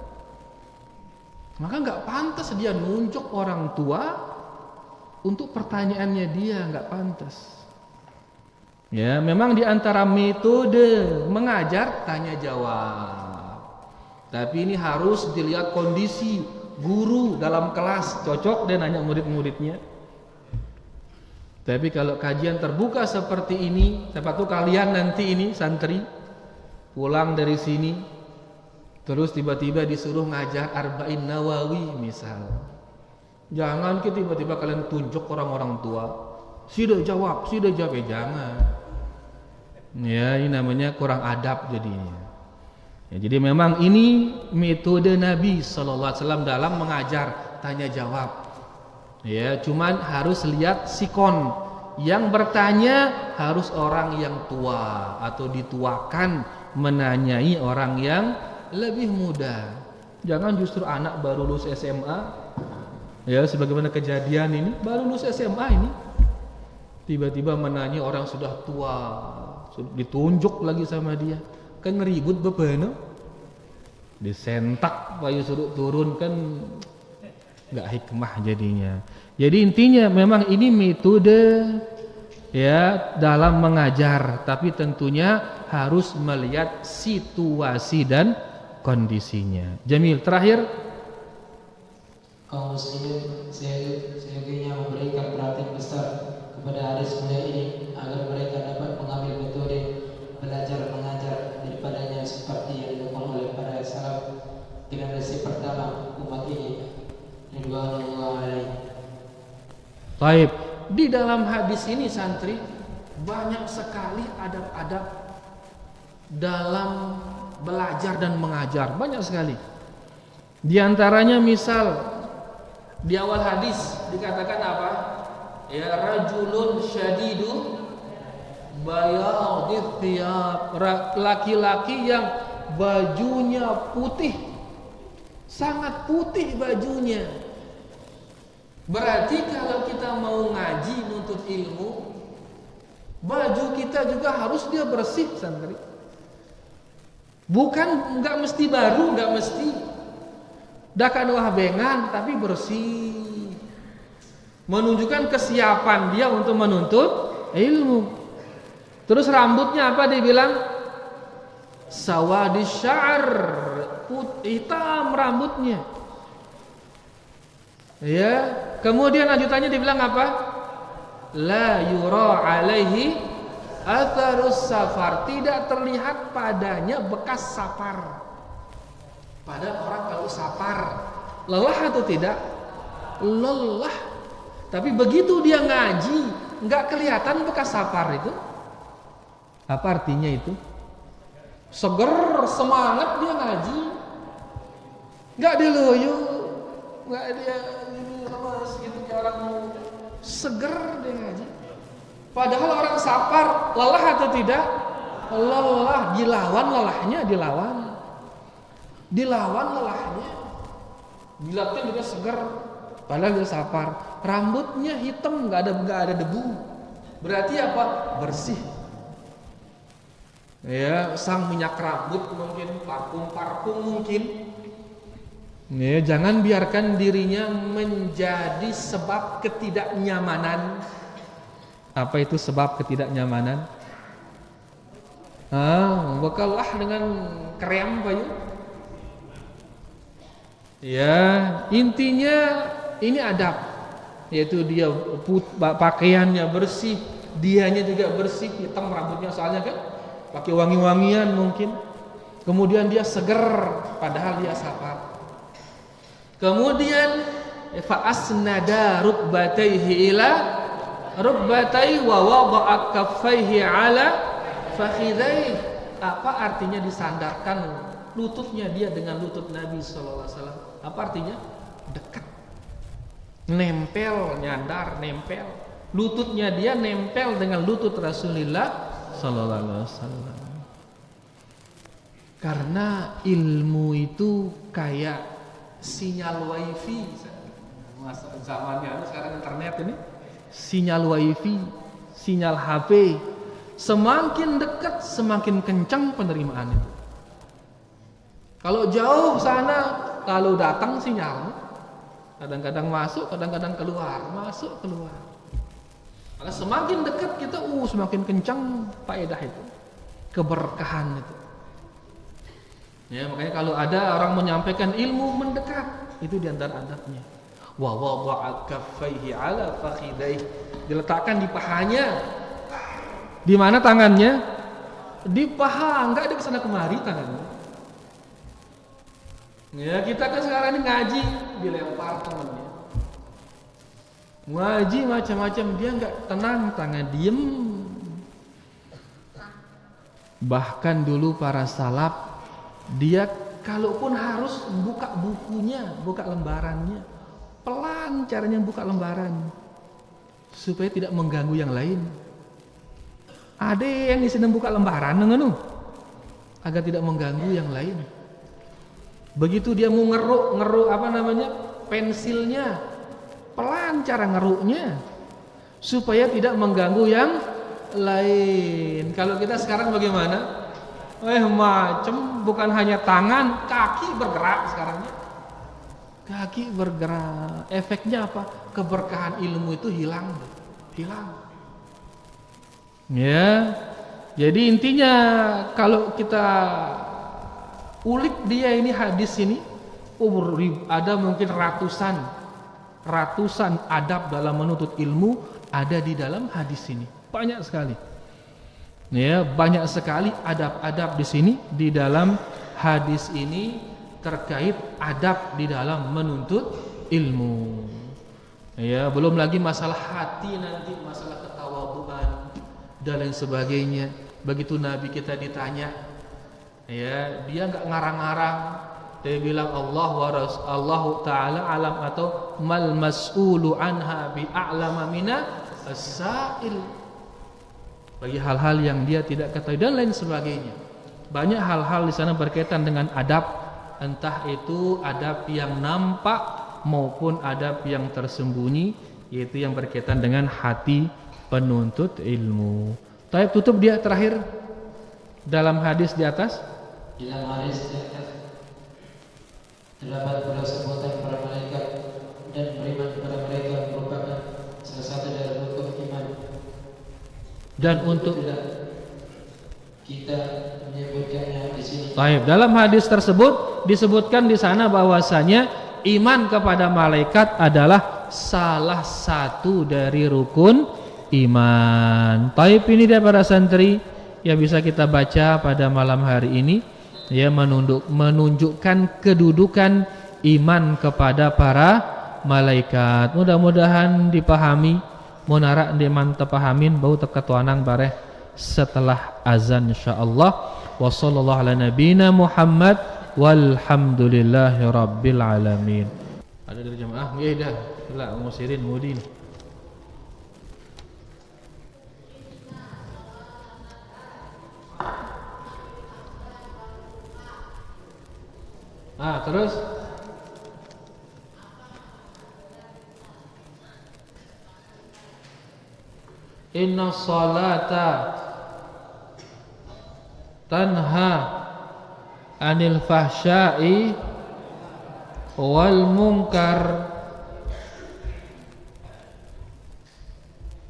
Maka gak pantas dia nunjuk orang tua untuk pertanyaannya dia, gak pantas. Ya, memang di antara metode mengajar tanya jawab. Tapi ini harus dilihat kondisi guru dalam kelas, cocok dan nanya murid-muridnya. Tapi kalau kajian terbuka seperti ini, siapa tahu kalian nanti ini santri pulang dari sini, terus tiba-tiba disuruh ngajar Arba'in Nawawi misal. Jangan tiba-tiba kalian tunjuk orang-orang tua. Sudah jawab, jangan. Ya, ini namanya kurang adab jadinya. Ya, jadi memang ini metode Nabi sallallahu alaihi wasallam dalam mengajar tanya jawab. Ya, cuman harus lihat sikon. Yang bertanya harus orang yang tua atau dituakan menanyai orang yang lebih muda. Jangan justru anak baru lulus SMA. Ya, sebagaimana kejadian ini, baru lulus SMA ini tiba-tiba menanyai orang sudah tua, ditunjuk lagi sama dia. Kan ngeribut bebeno. Disentak payu suruh turun, kan enggak hikmah jadinya. Jadi intinya memang ini metode ya dalam mengajar, tapi tentunya harus melihat situasi dan kondisinya. Jamil, terakhir. Kaum muslimin seyogianya memberikan perhatian besar kepada hadis mulia ini agar mereka dapat mengambil metode belajar mengajar daripadanya seperti yang dilakukan oleh para salaf. Generasi pertama umat ini ridwanullah alaihi. Baik, di dalam hadis ini santri banyak sekali adab-adab dalam belajar dan mengajar, banyak sekali. Di antaranya misal di awal hadis dikatakan apa? Ya, rajulun syadidu bayadith thiyab, laki-laki yang bajunya putih, sangat putih bajunya. Berarti kalau kita mau ngaji nuntut ilmu, baju kita juga harus dia bersih santri. Bukan enggak mesti baru, enggak mesti dakan wah bengan, tapi bersih. Menunjukkan kesiapan dia untuk menuntut ilmu. Terus rambutnya apa dibilang? Sawadis sya'ar, hitam rambutnya. Ya, kemudian lanjutannya dibilang apa? La yura alaihi atharus safar, tidak terlihat padanya bekas safar. Padahal orang kalau safar lelah atau tidak? Lelah. Tapi begitu dia ngaji, nggak kelihatan bekas safar itu. Apa artinya itu? Seger, semangat dia ngaji, nggak diloyo, nggak dia lemas gitu kayak orang seger dia ngaji. Padahal orang safar lelah atau tidak? Lelah, dilawan lelahnya, dilawan lelahnya. Dilatih juga seger, padahal dia safar. Rambutnya hitam, nggak ada debu. Berarti apa? Bersih. Ya, sang minyak rambut mungkin, parfum mungkin. Ya, jangan biarkan dirinya menjadi sebab ketidaknyamanan. Apa itu sebab ketidaknyamanan? Bekallah dengan krem bayu. Ya, intinya ini adab, yaitu dia pakaiannya bersih, dianya juga bersih, hitam rambutnya soalnya kan, pakai wangi-wangian mungkin. Kemudian dia seger, padahal dia safar. Kemudian fa asnada rukbatayhi ila rukbatayhi wa wada'a kaffaihi ala fakhidhaihi. Apa artinya disandarkan lututnya dia dengan lutut Nabi sallallahu alaihi wasallam? Apa artinya? Dekat. Nempel, nyandar, nempel. Lututnya dia nempel dengan lutut Rasulullah sallallahu alaihi wasallam. Karena ilmu itu kayak sinyal wifi. Masa zamannya sekarang internet ini, sinyal wifi, sinyal HP, semakin dekat semakin kencang penerimaan itu. Kalau jauh sana, kalau datang sinyal kadang-kadang masuk, kadang-kadang keluar, masuk keluar. Maka semakin dekat kita, semakin kencang faedah itu, keberkahan itu. Ya, makanya kalau ada orang menyampaikan ilmu mendekat, itu di antara adabnya. Wa wada'a kaffaihi ala fakhidaihi, diletakkan di pahanya. Di mana tangannya? Di paha, enggak ada kesana kemari tangannya. Ya, kita kan sekarang ini ngaji dilempar tangannya. Ngaji macam-macam, dia enggak tenang, tangan diem. Bahkan dulu para salaf, dia kalaupun harus buka bukunya, buka lembarannya, pelan caranya buka lembaran supaya tidak mengganggu yang lain. Ada yang di sini buka lembaran agar tidak mengganggu yang lain. Begitu dia mau ngeruk apa namanya, pensilnya, pelan cara ngeruknya supaya tidak mengganggu yang lain. Kalau kita sekarang bagaimana? Macam bukan hanya tangan, kaki bergerak sekarangnya. Kaki bergerak. Efeknya apa? Keberkahan ilmu itu hilang. Ya. Jadi intinya kalau kita ulik dia ini hadis ini, ada mungkin ratusan adab dalam menuntut ilmu ada di dalam hadis ini. Banyak sekali. Ya, banyak sekali adab-adab di sini di dalam hadis ini terkait adab di dalam menuntut ilmu. Ya, belum lagi masalah hati nanti, masalah ketawaduan dan lain sebagainya. Begitu Nabi kita ditanya, ya, dia enggak ngarang-ngarang. Dia bilang Allah Ta'ala alam atau mal mas'ulu anha bi'a'lama mina as-sa'il. Bagi hal-hal yang dia tidak ketahui dan lain sebagainya. Banyak hal-hal di sana berkaitan dengan adab, entah itu adab yang nampak maupun adab yang tersembunyi, yaitu yang berkaitan dengan hati penuntut ilmu. Taib tutup dia terakhir dalam hadis di atas. Dalam hadis di atas terdapat pula sebutan para malaikat dan beriman kepada mereka merupakan salah satu dari rukun iman. Dan untuk kita menyebutkannya di sini. Baik, dalam hadis tersebut disebutkan di sana bahwasanya iman kepada malaikat adalah salah satu dari rukun iman. Taib ini dia para santri yang bisa kita baca pada malam hari ini, ya, menunjukkan kedudukan iman kepada para malaikat. Mudah-mudahan dipahami, munara di mantap pahamin bau terketuanang bareh setelah azan insyaallah. Wa sallallahu ala nabiyina Muhammad walhamdulillahi rabbil alamin. Ada dari jemaah nggih dah, lah musirin mudin. Terus inna salata tanha anil fahsya'i wal munkar.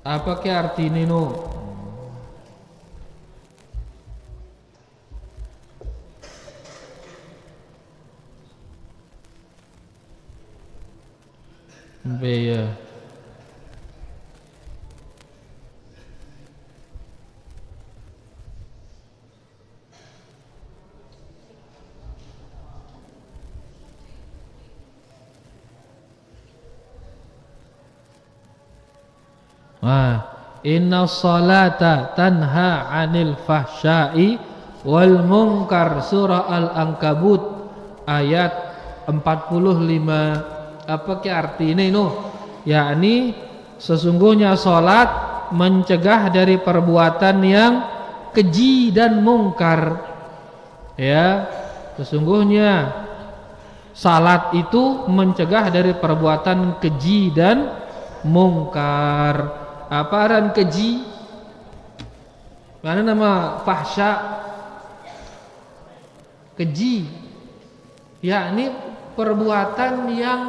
Apa ke artinya no? Beya. Inna salata tanha anil fahsya'i wal munkar, surah Al-Ankabut ayat 45. Apa ke artinya itu? Yakni sesungguhnya salat mencegah dari perbuatan yang keji dan mungkar. Ya, sesungguhnya salat itu mencegah dari perbuatan keji dan mungkar. Apa artian keji? Mana nama fahsya? Keji, yakni perbuatan yang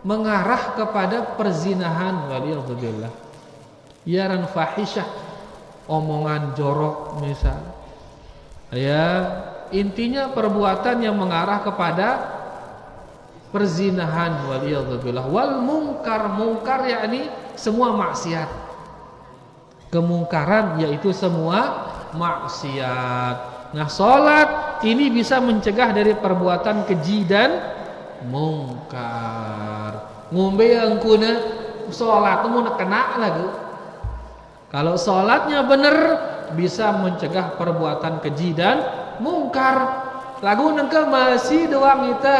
mengarah kepada perzinahan, waliyadzubillah. Yaran fahisyah, omongan jorok misal. Ya, intinya perbuatan yang mengarah kepada perzinahan, waliyadzubillah. Wal munkar, mungkar yakni semua maksiat. Kemungkaran yaitu semua maksiat. Nah, salat ini bisa mencegah dari perbuatan keji dan mungkar. Ngombe yang kuna salat mau kena lagi. Kalau salatnya benar bisa mencegah perbuatan keji dan mungkar. Lagu nengke masih doang itu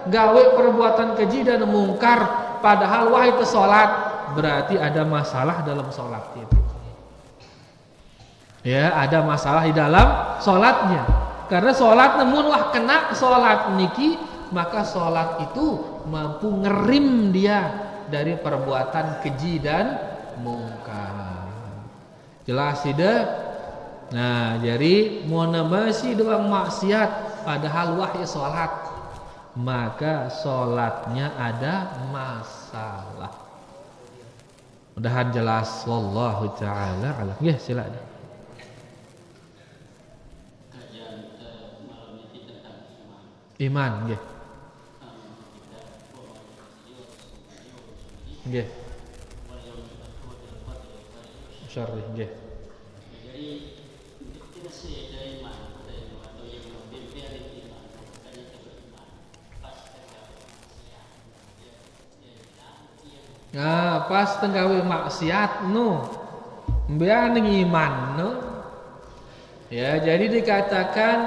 gawe perbuatan keji dan mungkar, padahal wah itu salat, berarti ada masalah dalam salat itu. Ya, ada masalah di dalam salatnya. Karena salat namun wah kena salat niki, maka salat itu mampu ngerim dia dari perbuatan keji dan mungkar. Jelas tidak? Nah, jadi mau masih doang maksiat padahal wah ya salat, maka salatnya ada masalah. Mudahan jelas, wallahu taala alam. Ya, silakan. Iman, nggih. Nggih. Syarih, nggih. Nah, pas tenggawe maksiat no, mbean iman no. Ya, jadi dikatakan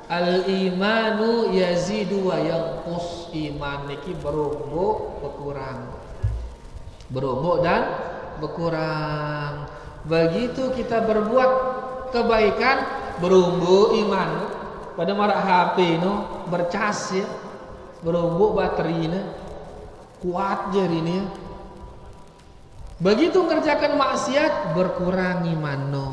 al-imanu yazidu wa yanqus. Iman niki berumbu berkurang. Berumbu dan berkurang. Begitu kita berbuat kebaikan berumbu iman. Pada marak HP no bercas ya. Berumbu baterainya kuat jarinya. Begitu mengerjakan maksiat berkurang iman no.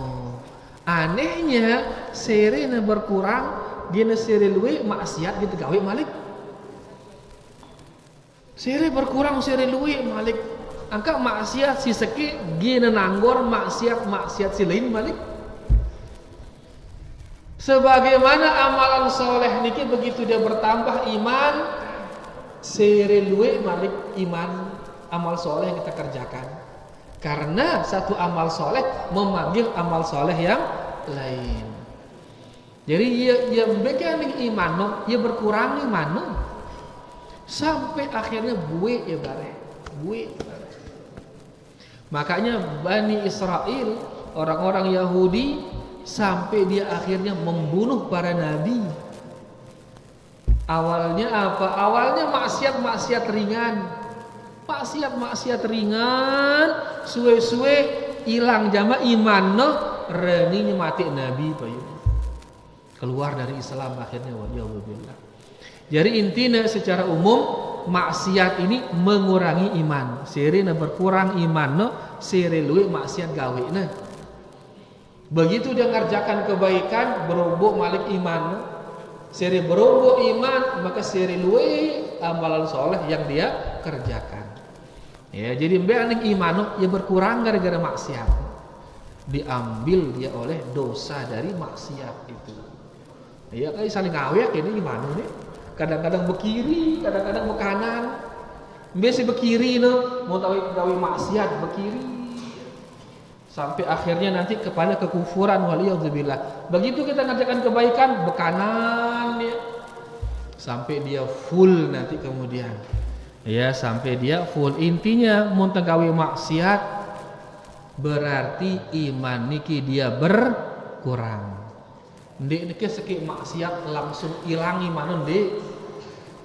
Anehnya serena berkurang, gini seri luwe maksiat gitu gawe malik. Seri berkurang seri luwe malik. Angka maksiat si seki gini nanggor maksiat si lain malik. Sebagaimana amalan soleh niki begitu dia bertambah iman, serelue malik iman amal soleh yang kita kerjakan. Karena satu amal soleh memanggil amal soleh yang lain. Jadi ia mereka ning iman, ia berkurang iman sampai akhirnya buwe ya bare, buwe. Makanya Bani Israel, orang-orang Yahudi, sampai dia akhirnya membunuh para nabi. Awalnya apa? Awalnya maksiat ringan. Maksiat ringan, suwe-suwe hilang jama imanno, reni mati nabi payu. Keluar dari Islam akhirnya waliyahulillah. Jadi intinya secara umum maksiat ini mengurangi iman. Sirina berkurang imanno, sire luwe maksiat gawena. Begitu dia ngerjakan kebaikan, berubuk malik iman. Seri berubuk iman, maka seri luwe amalan soleh yang dia kerjakan. Ya, jadi beaning iman ya berkurang gara-gara maksiat. Diambil dia oleh dosa dari maksiat itu. Ya kayak saling ngawek ini iman nih. Kadang-kadang bekiri, kadang-kadang bekanan. Biasa bekiri no, mau tahu gawe maksiat bekiri. Sampai akhirnya nanti kepada kekufuran waliyadzubillah. Begitu kita ngerjakan kebaikan bekanan ya. Sampai dia full nanti kemudian. Ya, sampai dia full. Intinya mun gawe maksiat berarti iman niki dia berkurang. Ndek niki seki maksiat langsung hilang iman ndek.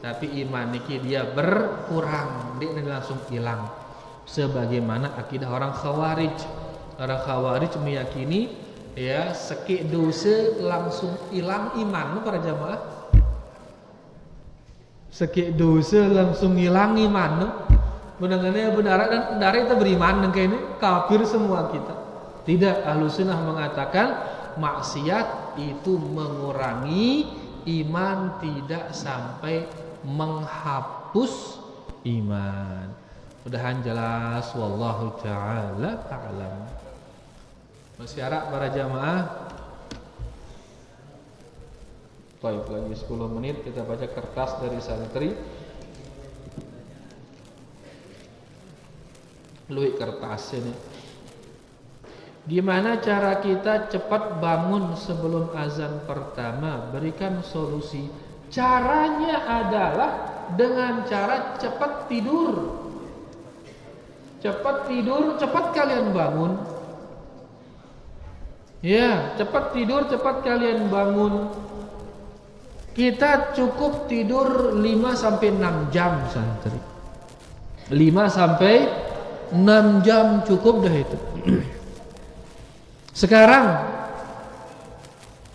Tapi iman niki dia berkurang, ndek niki langsung hilang. Sebagaimana akidah orang Khawarij. Orang Khawarij meyakini ya seki dosa langsung hilang iman para jamaah. Seki dosa langsung hilang iman. Benar-benar benar dan dari kita beriman kayak ini kafir semua kita. Tidak, Ahlussunnah mengatakan maksiat itu mengurangi iman, tidak sampai menghapus iman. Mudah-mudahan jelas, wallahu taala a'lam. Masih harap para jamaah. Baik, lagi 10 menit kita baca kertas dari santri. Luik kertas ini. Gimana cara kita cepat bangun sebelum azan pertama? Berikan solusi. Caranya adalah dengan cara cepat tidur. Cepat tidur, cepat kalian bangun. Ya, cepat tidur, cepat kalian bangun. Kita cukup tidur 5 sampai 6 jam santri. 5 sampai 6 jam cukup dah itu. Sekarang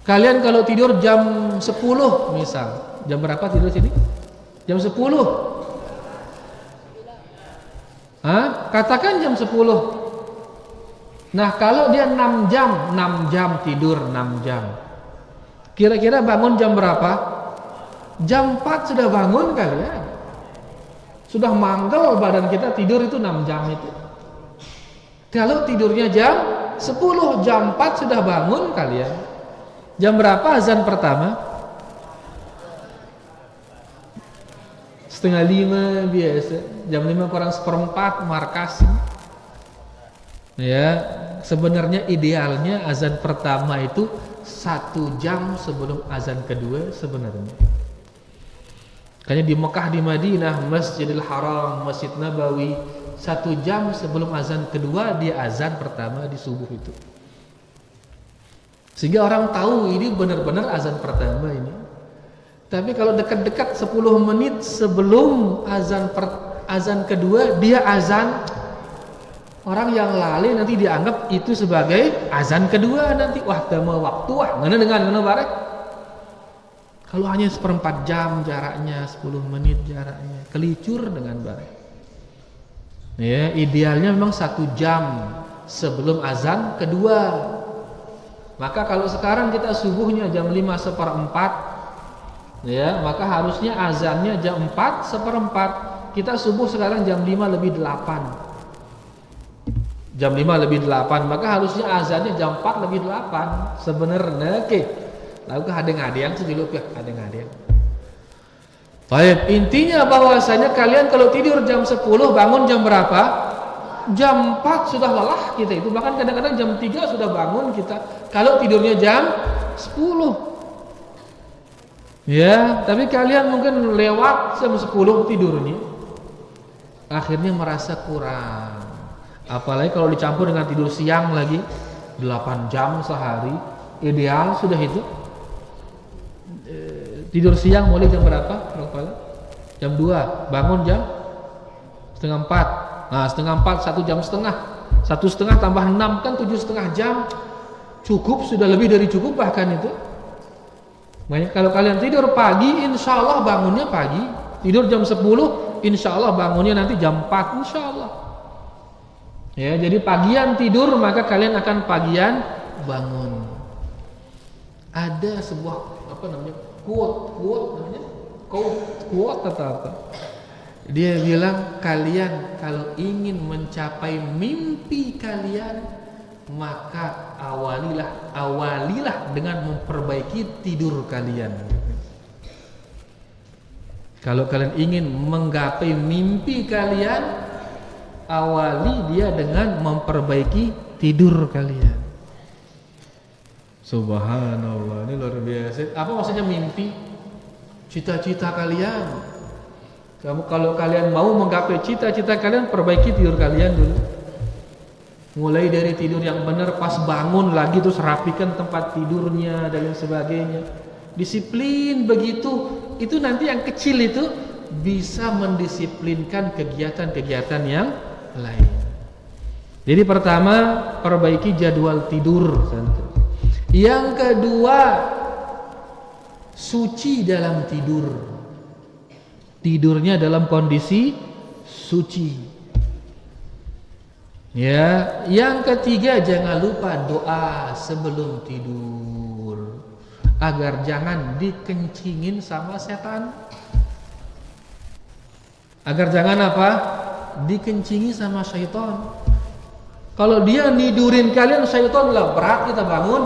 kalian kalau tidur jam 10 misal, jam berapa tidur sini? Jam 10. Katakan jam 10. Nah, kalau dia 6 jam tidur 6 jam. Kira-kira bangun jam berapa? Jam 4 sudah bangun kalian. Sudah manggel badan kita tidur itu 6 jam itu. Kalau tidurnya jam 10, jam 4 sudah bangun kalian. Jam berapa azan pertama? 4:30 biasa. Jam 5 kurang 1/4 markas. Ya, sebenarnya idealnya azan pertama itu 1 jam sebelum azan kedua sebenarnya. Kayaknya di Mekah, di Madinah, Masjidil Haram, Masjid Nabawi 1 jam sebelum azan kedua dia azan pertama di subuh itu. Sehingga orang tahu ini benar-benar azan pertama ini. Tapi kalau dekat-dekat 10 menit sebelum azan kedua dia azan, orang yang lalai nanti dianggap itu sebagai azan kedua nanti. Wah, temu waktu wah, ngana dengan ngana barek. Kalau hanya 1/4 jam jaraknya, 10 menit jaraknya, kelicur dengan barek. Ya, idealnya memang 1 jam sebelum azan kedua. Maka kalau sekarang kita subuhnya jam 5:15, ya, maka harusnya azannya jam 4:15. Kita subuh sekarang jam 5:08. Jam 5:08, maka harusnya azannya jam 4:08 sebenarnya. Oke. Lalu ke hadeng-hadeng tuh dulu ya hadeng-hadeng. Baik, intinya bahwasanya kalian kalau tidur jam 10 bangun jam berapa? Jam 4 sudah lelah kita itu. Bahkan kadang-kadang jam 3 sudah bangun kita. Kalau tidurnya jam 10. Ya, tapi kalian mungkin lewat jam 10 tidurnya. Akhirnya merasa kurang. Apalagi kalau dicampur dengan tidur siang lagi 8 jam sehari. Ideal sudah itu. Tidur siang mulai jam berapa? Jam 2, bangun jam setengah 4. Nah, setengah 4, 1 jam setengah. 1,5 tambah 6 kan 7,5 jam. Cukup, sudah lebih dari cukup bahkan itu. Makanya kalau kalian tidur pagi, insya Allah bangunnya pagi. Tidur jam 10, insya Allah bangunnya nanti jam 4, insya Allah. Ya, jadi pagian tidur maka kalian akan pagian bangun. Ada sebuah apa namanya? Quote namanya? Quote atau apa? Dia bilang kalian kalau ingin mencapai mimpi kalian maka awalilah dengan memperbaiki tidur kalian. Kalau kalian ingin menggapai mimpi kalian, awali dia dengan memperbaiki tidur kalian. Subhanallah, ini luar biasa. Apa maksudnya mimpi? Cita-cita kalian. Kalau kalian mau menggapai cita-cita kalian, perbaiki tidur kalian dulu. Mulai dari tidur yang benar, pas bangun lagi terus rapikan tempat tidurnya dan lain sebagainya. Disiplin begitu, itu nanti yang kecil itu bisa mendisiplinkan kegiatan-kegiatan yang lain. Jadi pertama, perbaiki jadwal tidur. Yang kedua, suci dalam tidur. Tidurnya dalam kondisi suci. Ya, yang ketiga jangan lupa doa sebelum tidur agar jangan dikencingin sama setan. Agar jangan apa? Dikencingi sama syaitan. Kalau dia nidurin kalian, syaitan lah berat kita bangun.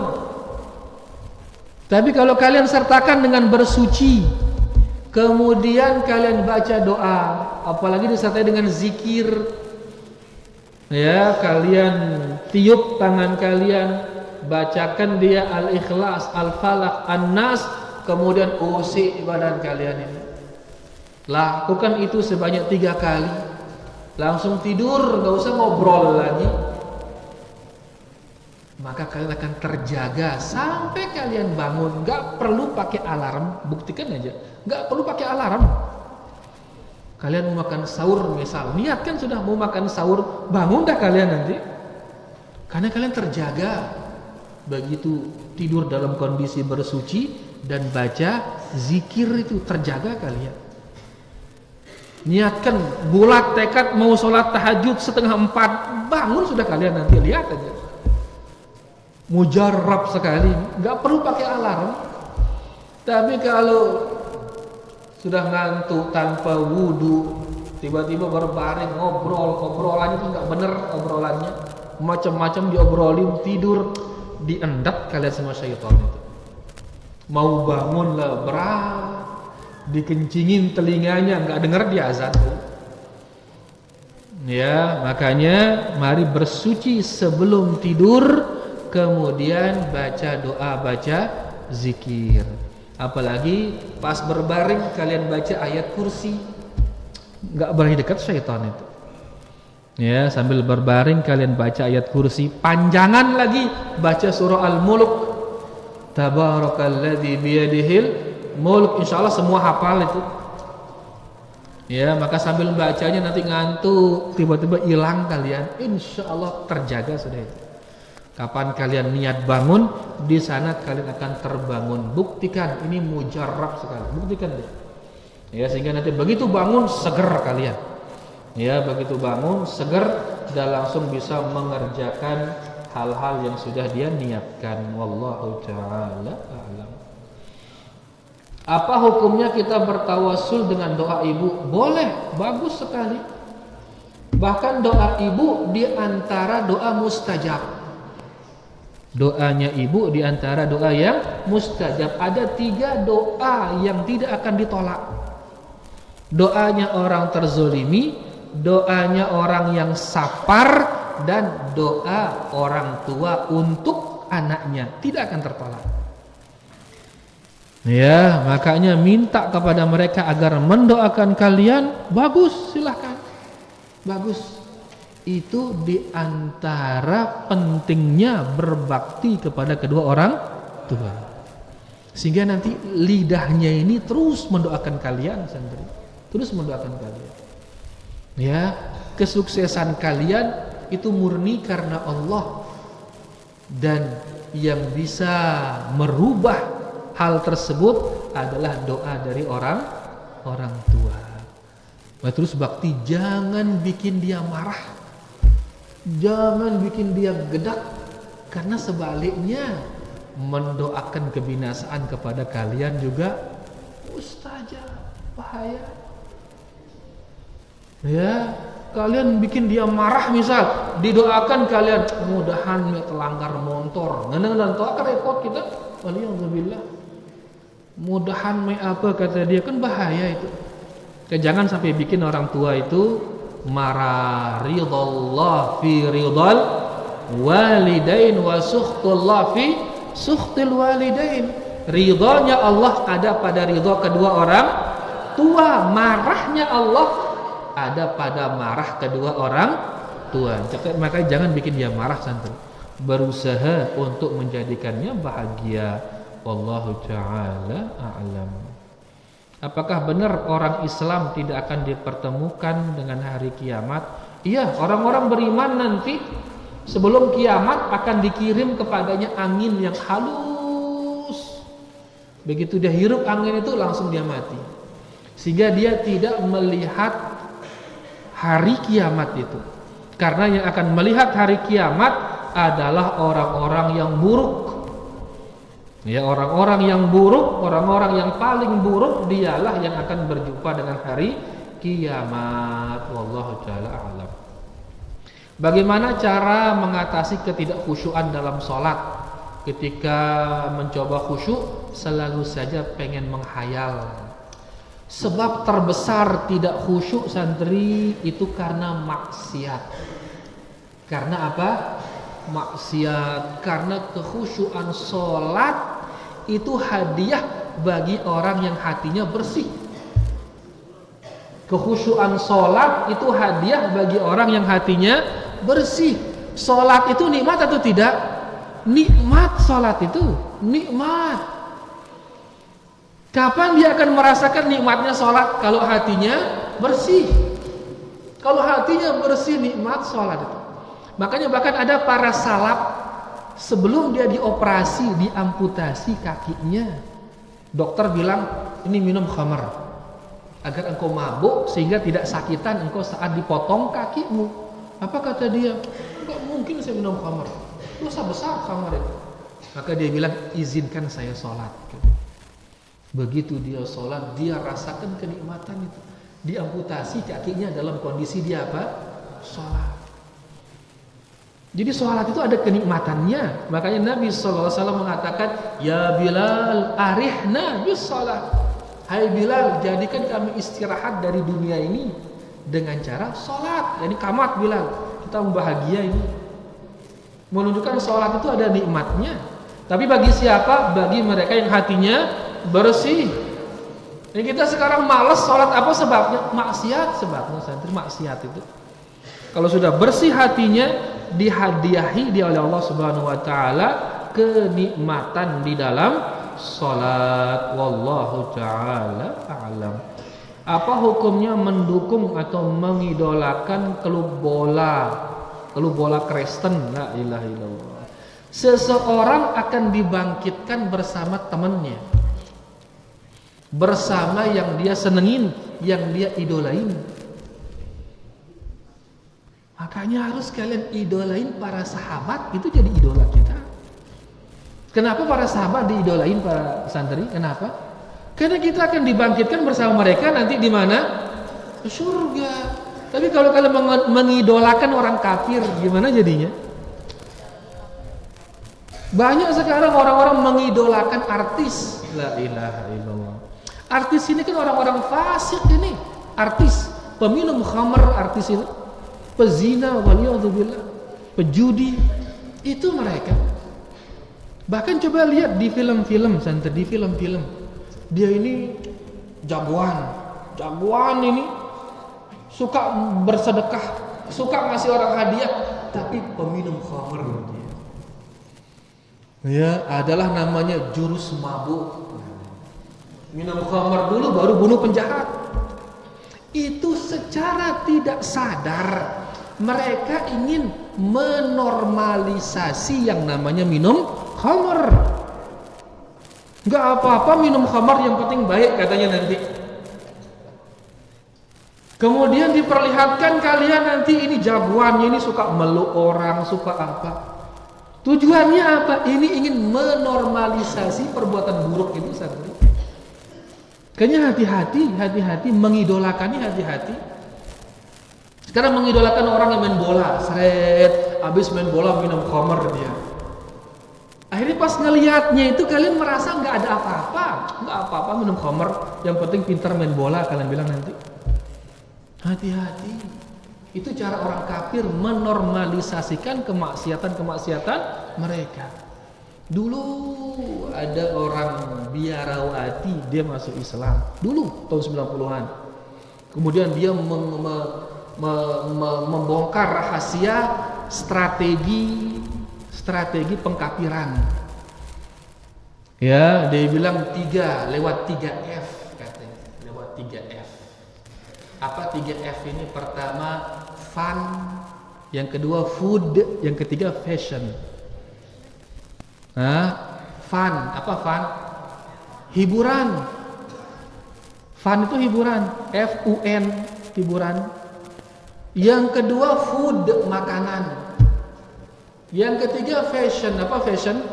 Tapi kalau kalian sertakan dengan bersuci, kemudian kalian baca doa, apalagi disertai dengan zikir, ya, kalian tiup tangan kalian, bacakan dia Al-Ikhlas, Al-Falaq, An-Nas, kemudian usik badan kalian ini. Lakukan itu sebanyak 3 kali. Langsung tidur, gak usah ngobrol lagi. Maka kalian akan terjaga sampai kalian bangun. Gak perlu pakai alarm. Buktikan aja, gak perlu pakai alarm. Kalian mau makan sahur misal, niatkan sudah mau makan sahur, bangun dah kalian nanti. Karena kalian terjaga. Begitu tidur dalam kondisi bersuci dan baca zikir itu, terjaga kalian. Niatkan, bulat tekad mau sholat tahajud 3:30, bangun sudah kalian nanti, lihat aja. Mujarrab sekali, nggak perlu pakai alarm. Tapi kalau sudah ngantuk tanpa wudu, tiba-tiba berbaring obrolannya itu nggak bener, obrolannya macam-macam diobrolin, tidur, diendat kalian sama syaitan itu. Mau bangun lah berat, dikencingin telinganya, nggak dengar dia azan. Ya, makanya mari bersuci sebelum tidur. Kemudian baca doa, baca zikir. Apalagi pas berbaring kalian baca ayat kursi. Enggak berani dekat syaitan itu. Ya, sambil berbaring kalian baca ayat kursi. Panjangan lagi baca surah Al-Mulk. Tabarakalladzi biyadihil mulk. Insyaallah semua hafal itu. Ya, maka sambil bacanya nanti ngantuk, tiba-tiba hilang kalian. Insyaallah terjaga sudah itu. Kapan kalian niat bangun, di sana kalian akan terbangun. Buktikan, ini mujarrab sekali. Buktikan deh. Ya, sehingga nanti begitu bangun seger kalian. Ya, begitu bangun seger dan langsung bisa mengerjakan hal-hal yang sudah dia niatkan. Wallahu ta'ala a'lam. Apa hukumnya kita bertawasul dengan doa ibu? Boleh, bagus sekali. Bahkan doa ibu di antara doa mustajab. Doanya ibu di antara doa yang mustajab. Ada 3 doa yang tidak akan ditolak. Doanya orang terzolimi, doanya orang yang sapar, dan doa orang tua untuk anaknya tidak akan tertolak. Ya, makanya minta kepada mereka agar mendoakan kalian. Bagus, silahkan. Bagus. Itu diantara pentingnya berbakti kepada kedua orang tua. Sehingga nanti lidahnya ini terus mendoakan kalian sendiri. Terus mendoakan kalian. Ya, kesuksesan kalian itu murni karena Allah. Dan yang bisa merubah hal tersebut adalah doa dari orang tua. Terus bakti jangan bikin dia marah, jangan bikin dia gedak, karena sebaliknya mendoakan kebinasaan kepada kalian juga mustajab, bahaya. Ya, kalian bikin dia marah misal, didoakan kalian mudahan telanggar motor, ngeneng toh akan repot kita. Waliyahzubillah. Mudahan apa kata dia, kan bahaya itu. Jangan sampai bikin orang tua itu marah. Ridallah fi ridal walidain wa sukhtullah fi sukhtil walidain. Ridhonya Allah ada pada ridho kedua orang tua, marahnya Allah ada pada marah kedua orang tua. Maka jangan bikin dia marah santri. Berusaha untuk menjadikannya bahagia. Wallahu ta'ala a'lam. Apakah benar orang Islam tidak akan dipertemukan dengan hari kiamat? Iya, orang-orang beriman nanti sebelum kiamat akan dikirim kepadanya angin yang halus. Begitu dia hirup angin itu langsung dia mati. Sehingga dia tidak melihat hari kiamat itu. Karena yang akan melihat hari kiamat adalah orang-orang yang buruk. Ya, orang-orang yang buruk, orang-orang yang paling buruk dialah yang akan berjumpa dengan hari kiamat. Wallahu ta'ala a'lam. Bagaimana cara mengatasi ketidakkhusyuan dalam sholat? Ketika mencoba khusyuk selalu saja pengen menghayal. Sebab terbesar tidak khusyuk santri itu karena maksiat. Karena apa? Maksiat. Karena kekhusyuan sholat itu hadiah bagi orang yang hatinya bersih. Kekhusyuan sholat itu hadiah bagi orang yang hatinya bersih. Sholat itu nikmat atau tidak? Nikmat. Sholat itu nikmat. Kapan dia akan merasakan nikmatnya sholat? Kalau hatinya bersih. Kalau hatinya bersih, nikmat sholat itu. Makanya bahkan ada para salaf sebelum dia dioperasi, diamputasi kakinya, dokter bilang ini minum khamar agar engkau mabuk sehingga tidak sakitan engkau saat dipotong kakimu. Apa kata dia? Enggak mungkin saya minum khamar, dosa besar khamar itu. Maka dia bilang izinkan saya sholat. Begitu dia sholat, dia rasakan kenikmatan itu. Diamputasi kakinya dalam kondisi dia apa? Sholat. Jadi sholat itu ada kenikmatannya. Makanya Nabi SAW mengatakan, ya Bilal arihna bis sholat. Hai Bilal, jadikan kami istirahat dari dunia ini dengan cara sholat. Jadi kamat Bilal, kita bahagia ini. Menunjukkan sholat itu ada nikmatnya. Tapi bagi siapa? Bagi mereka yang hatinya bersih. Jadi kita sekarang malas sholat, apa sebabnya? Maksiat sebabnya, santri. Maksiat itu kalau sudah bersih hatinya, dihadiahi oleh Allah Subhanahu wa taala kenikmatan di dalam salat. Wallahu taala a'lam. Apa hukumnya mendukung atau mengidolakan klub bola Kristen? La ilaha illallah. Seseorang akan dibangkitkan bersama temannya, bersama yang dia senengin, yang dia idolain. Makanya harus kalian idolain para sahabat, itu jadi idola kita. Kenapa para sahabat diidolain para santri? Kenapa? Karena kita akan dibangkitkan bersama mereka nanti di mana? Di surga. Tapi kalau kalian mengidolakan orang kafir, gimana jadinya? Banyak sekarang orang-orang mengidolakan artis. La ilaha illallah. Artis ini kan orang-orang fasik ini. Artis, peminum khamr artis itu. Pezina, waliyadzubillah. Pejudi. Itu mereka. Bahkan coba lihat di film-film, santai, di film-film. Dia ini jagoan. Jagoan ini suka bersedekah, suka ngasih orang hadiah, tapi peminum khamr dia. Ya, adalah namanya jurus mabuk. Minum khamar dulu baru bunuh penjahat. Itu secara tidak sadar mereka ingin menormalisasi yang namanya minum khamar. Enggak apa-apa minum khamar, yang penting baik katanya nanti. Kemudian diperlihatkan kalian nanti ini jagoannya, ini suka meluk orang, suka apa. Tujuannya apa? Ini ingin menormalisasi perbuatan buruk itu satu. Kayaknya hati-hati mengidolakannya hati-hati. Sekarang mengidolakan orang yang main bola, seret, habis main bola minum khamr dia. Akhirnya pas ngelihatnya itu kalian merasa nggak ada apa-apa minum khamr, yang penting pintar main bola kalian bilang nanti. Hati-hati. Itu cara orang kafir menormalisasikan kemaksiatan mereka. Dulu ada orang biarawati, dia masuk Islam dulu tahun 90-an. Kemudian dia membongkar rahasia strategi pengkafiran. Ya, dia bilang 3 lewat 3F katanya, lewat 3F. Apa 3F ini? Pertama fun, yang kedua food, yang ketiga fashion. Fun, apa fun? Hiburan. Fun itu hiburan, F-U-N, hiburan. Yang kedua food, makanan. Yang ketiga fashion, apa fashion?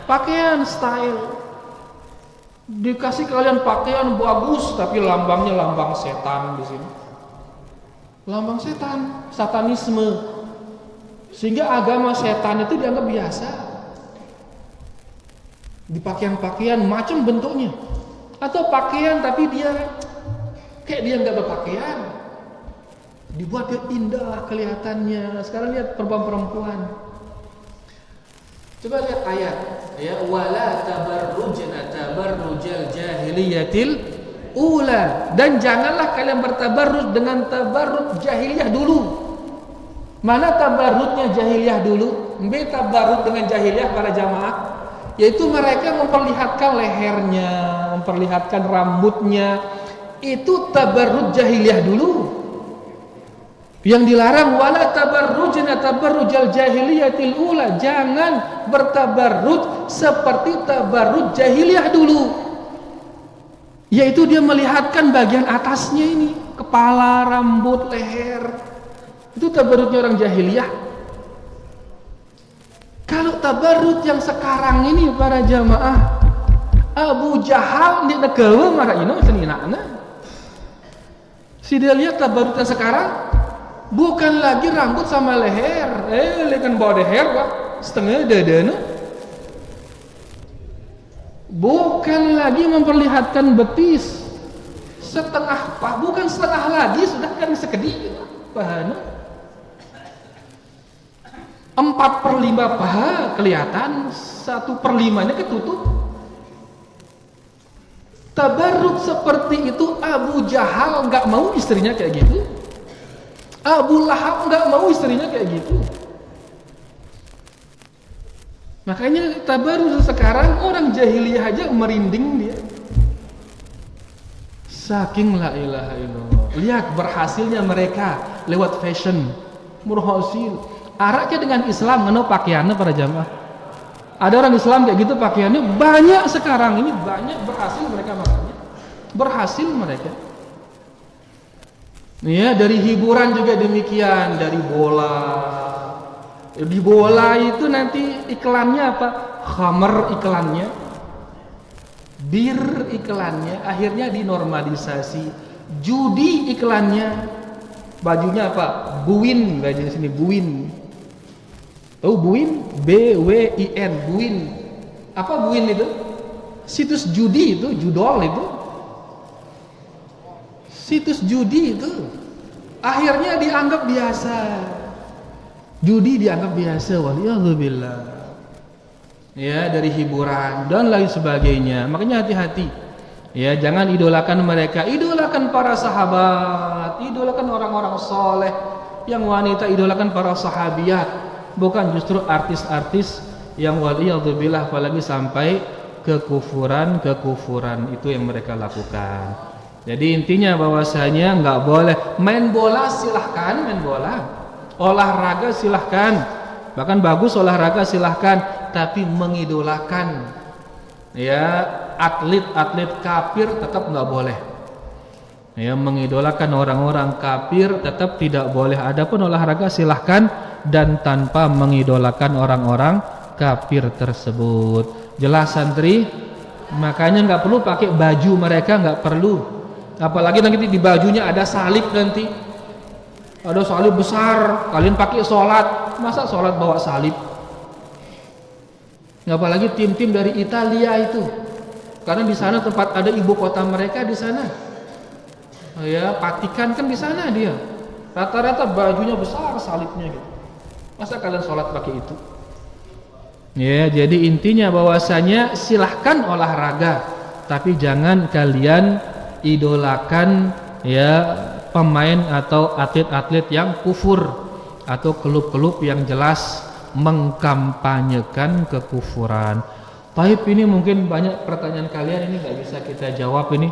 Pakaian, style. Dikasih kalian pakaian bagus, tapi lambangnya lambang setan di sini. Lambang setan, satanisme. Sehingga agama setan itu dianggap biasa. Di pakaian-pakaian macam bentuknya. Atau pakaian tapi dia kayak dia nggak berpakaian. Dibuat dia indah kelihatannya. Sekarang lihat perempuan-perempuan. Coba lihat ayat, ya, wala tabarrujna tabarrujal jahiliyatil ula, dan janganlah kalian bertabarruj dengan tabarruj jahiliyah dulu. Mana tabarrujnya jahiliyah dulu? Tabarruj dengan jahiliyah para jamaah, yaitu mereka memperlihatkan lehernya, memperlihatkan rambutnya. Itu tabarruj jahiliyah dulu. Yang dilarang wala tabarrujna tabarrujal jahiliyatil ula, jangan bertabarruj seperti tabarruj jahiliyah dulu. Yaitu dia melihatkan bagian atasnya ini, kepala, rambut, leher. Itu tabarrujnya orang jahiliyah. Kalau tabarruj yang sekarang ini para jamaah, Abu Jahal di negara marah ino seninana. Si dia lihat tabarruj yang sekarang bukan lagi rambut sama leher, lekan bawa leher pak, setengah dada no. Bukan lagi memperlihatkan betis, setengah pak, bukan setengah lagi, sudah kan sekedip paha no. 4/5 paha kelihatan, 1/5-nya ketutup. Tabarruk seperti itu Abu Jahal nggak mau istrinya kayak gitu. Abu Lahab nggak mau istrinya kayak gitu. Makanya tabarruk sekarang orang jahiliyah aja merinding dia. Saking la ilaha illallah. Lihat berhasilnya mereka lewat fashion. Berhasil. Araknya dengan Islam ngeno pakaiannya para jamaah. Ada orang Islam kayak gitu pakaiannya banyak sekarang ini, banyak berhasil mereka makanya. Berhasil mereka. Ya, dari hiburan juga demikian, dari bola. Di bola itu nanti iklannya apa? Khamr iklannya, bir iklannya, akhirnya dinormalisasi. Judi iklannya, bajunya apa? Buin, bajunya sini buin. Oh, Buin, BWIN, Buin. Apa Buin itu? Situs judi itu, judol itu. Situs judi itu. Akhirnya dianggap biasa. Judi dianggap biasa, waliyadzubillah. Ya, dari hiburan dan lain sebagainya. Makanya hati-hati. Ya, jangan idolakan mereka. Idolakan para sahabat, idolakan orang-orang soleh. Yang wanita idolakan para sahabiat, bukan justru artis-artis yang waliyadzubillah, apalagi sampai kekufuran itu yang mereka lakukan. Jadi intinya bahwasanya nggak boleh main bola, silahkan main bola, olahraga silahkan, bahkan bagus olahraga silahkan, tapi mengidolakan ya atlet kafir tetap nggak boleh. Ya, mengidolakan orang-orang kafir tetap tidak boleh. Adapun olahraga silahkan dan tanpa mengidolakan orang-orang kafir tersebut. Jelas santri? Makanya nggak perlu pakai baju mereka, nggak perlu. Apalagi nanti di bajunya ada salib, nanti ada salib besar, kalian pakai sholat, masa sholat bawa salib? Apalagi tim-tim dari Italia itu, karena di sana tempat ada ibu kota mereka di sana. Ya, Vatikan kan di sana dia. Rata-rata bajunya besar, salibnya gitu. Masa kalian sholat pakai itu? Ya, jadi intinya bahwasanya silahkan olahraga, tapi jangan kalian idolakan ya pemain atau atlet-atlet yang kufur atau klub-klub yang jelas mengkampanyekan kekufuran. Taib, ini mungkin banyak pertanyaan kalian, ini nggak bisa kita jawab ini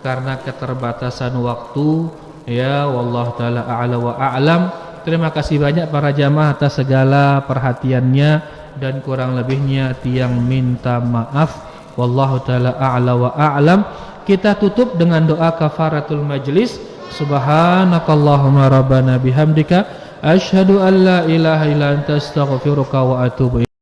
karena keterbatasan waktu. Ya, wallahu taala a'la wa a'lam. Terima kasih banyak para jamaah atas segala perhatiannya, dan kurang lebihnya tiang minta maaf. Wallahu taala a'la wa a'lam. Kita tutup dengan doa kafaratul majlis. Subhanakallahumma rabbana bihamdika asyhadu an la ilaha illa anta astaghfiruka wa atubu ilaik.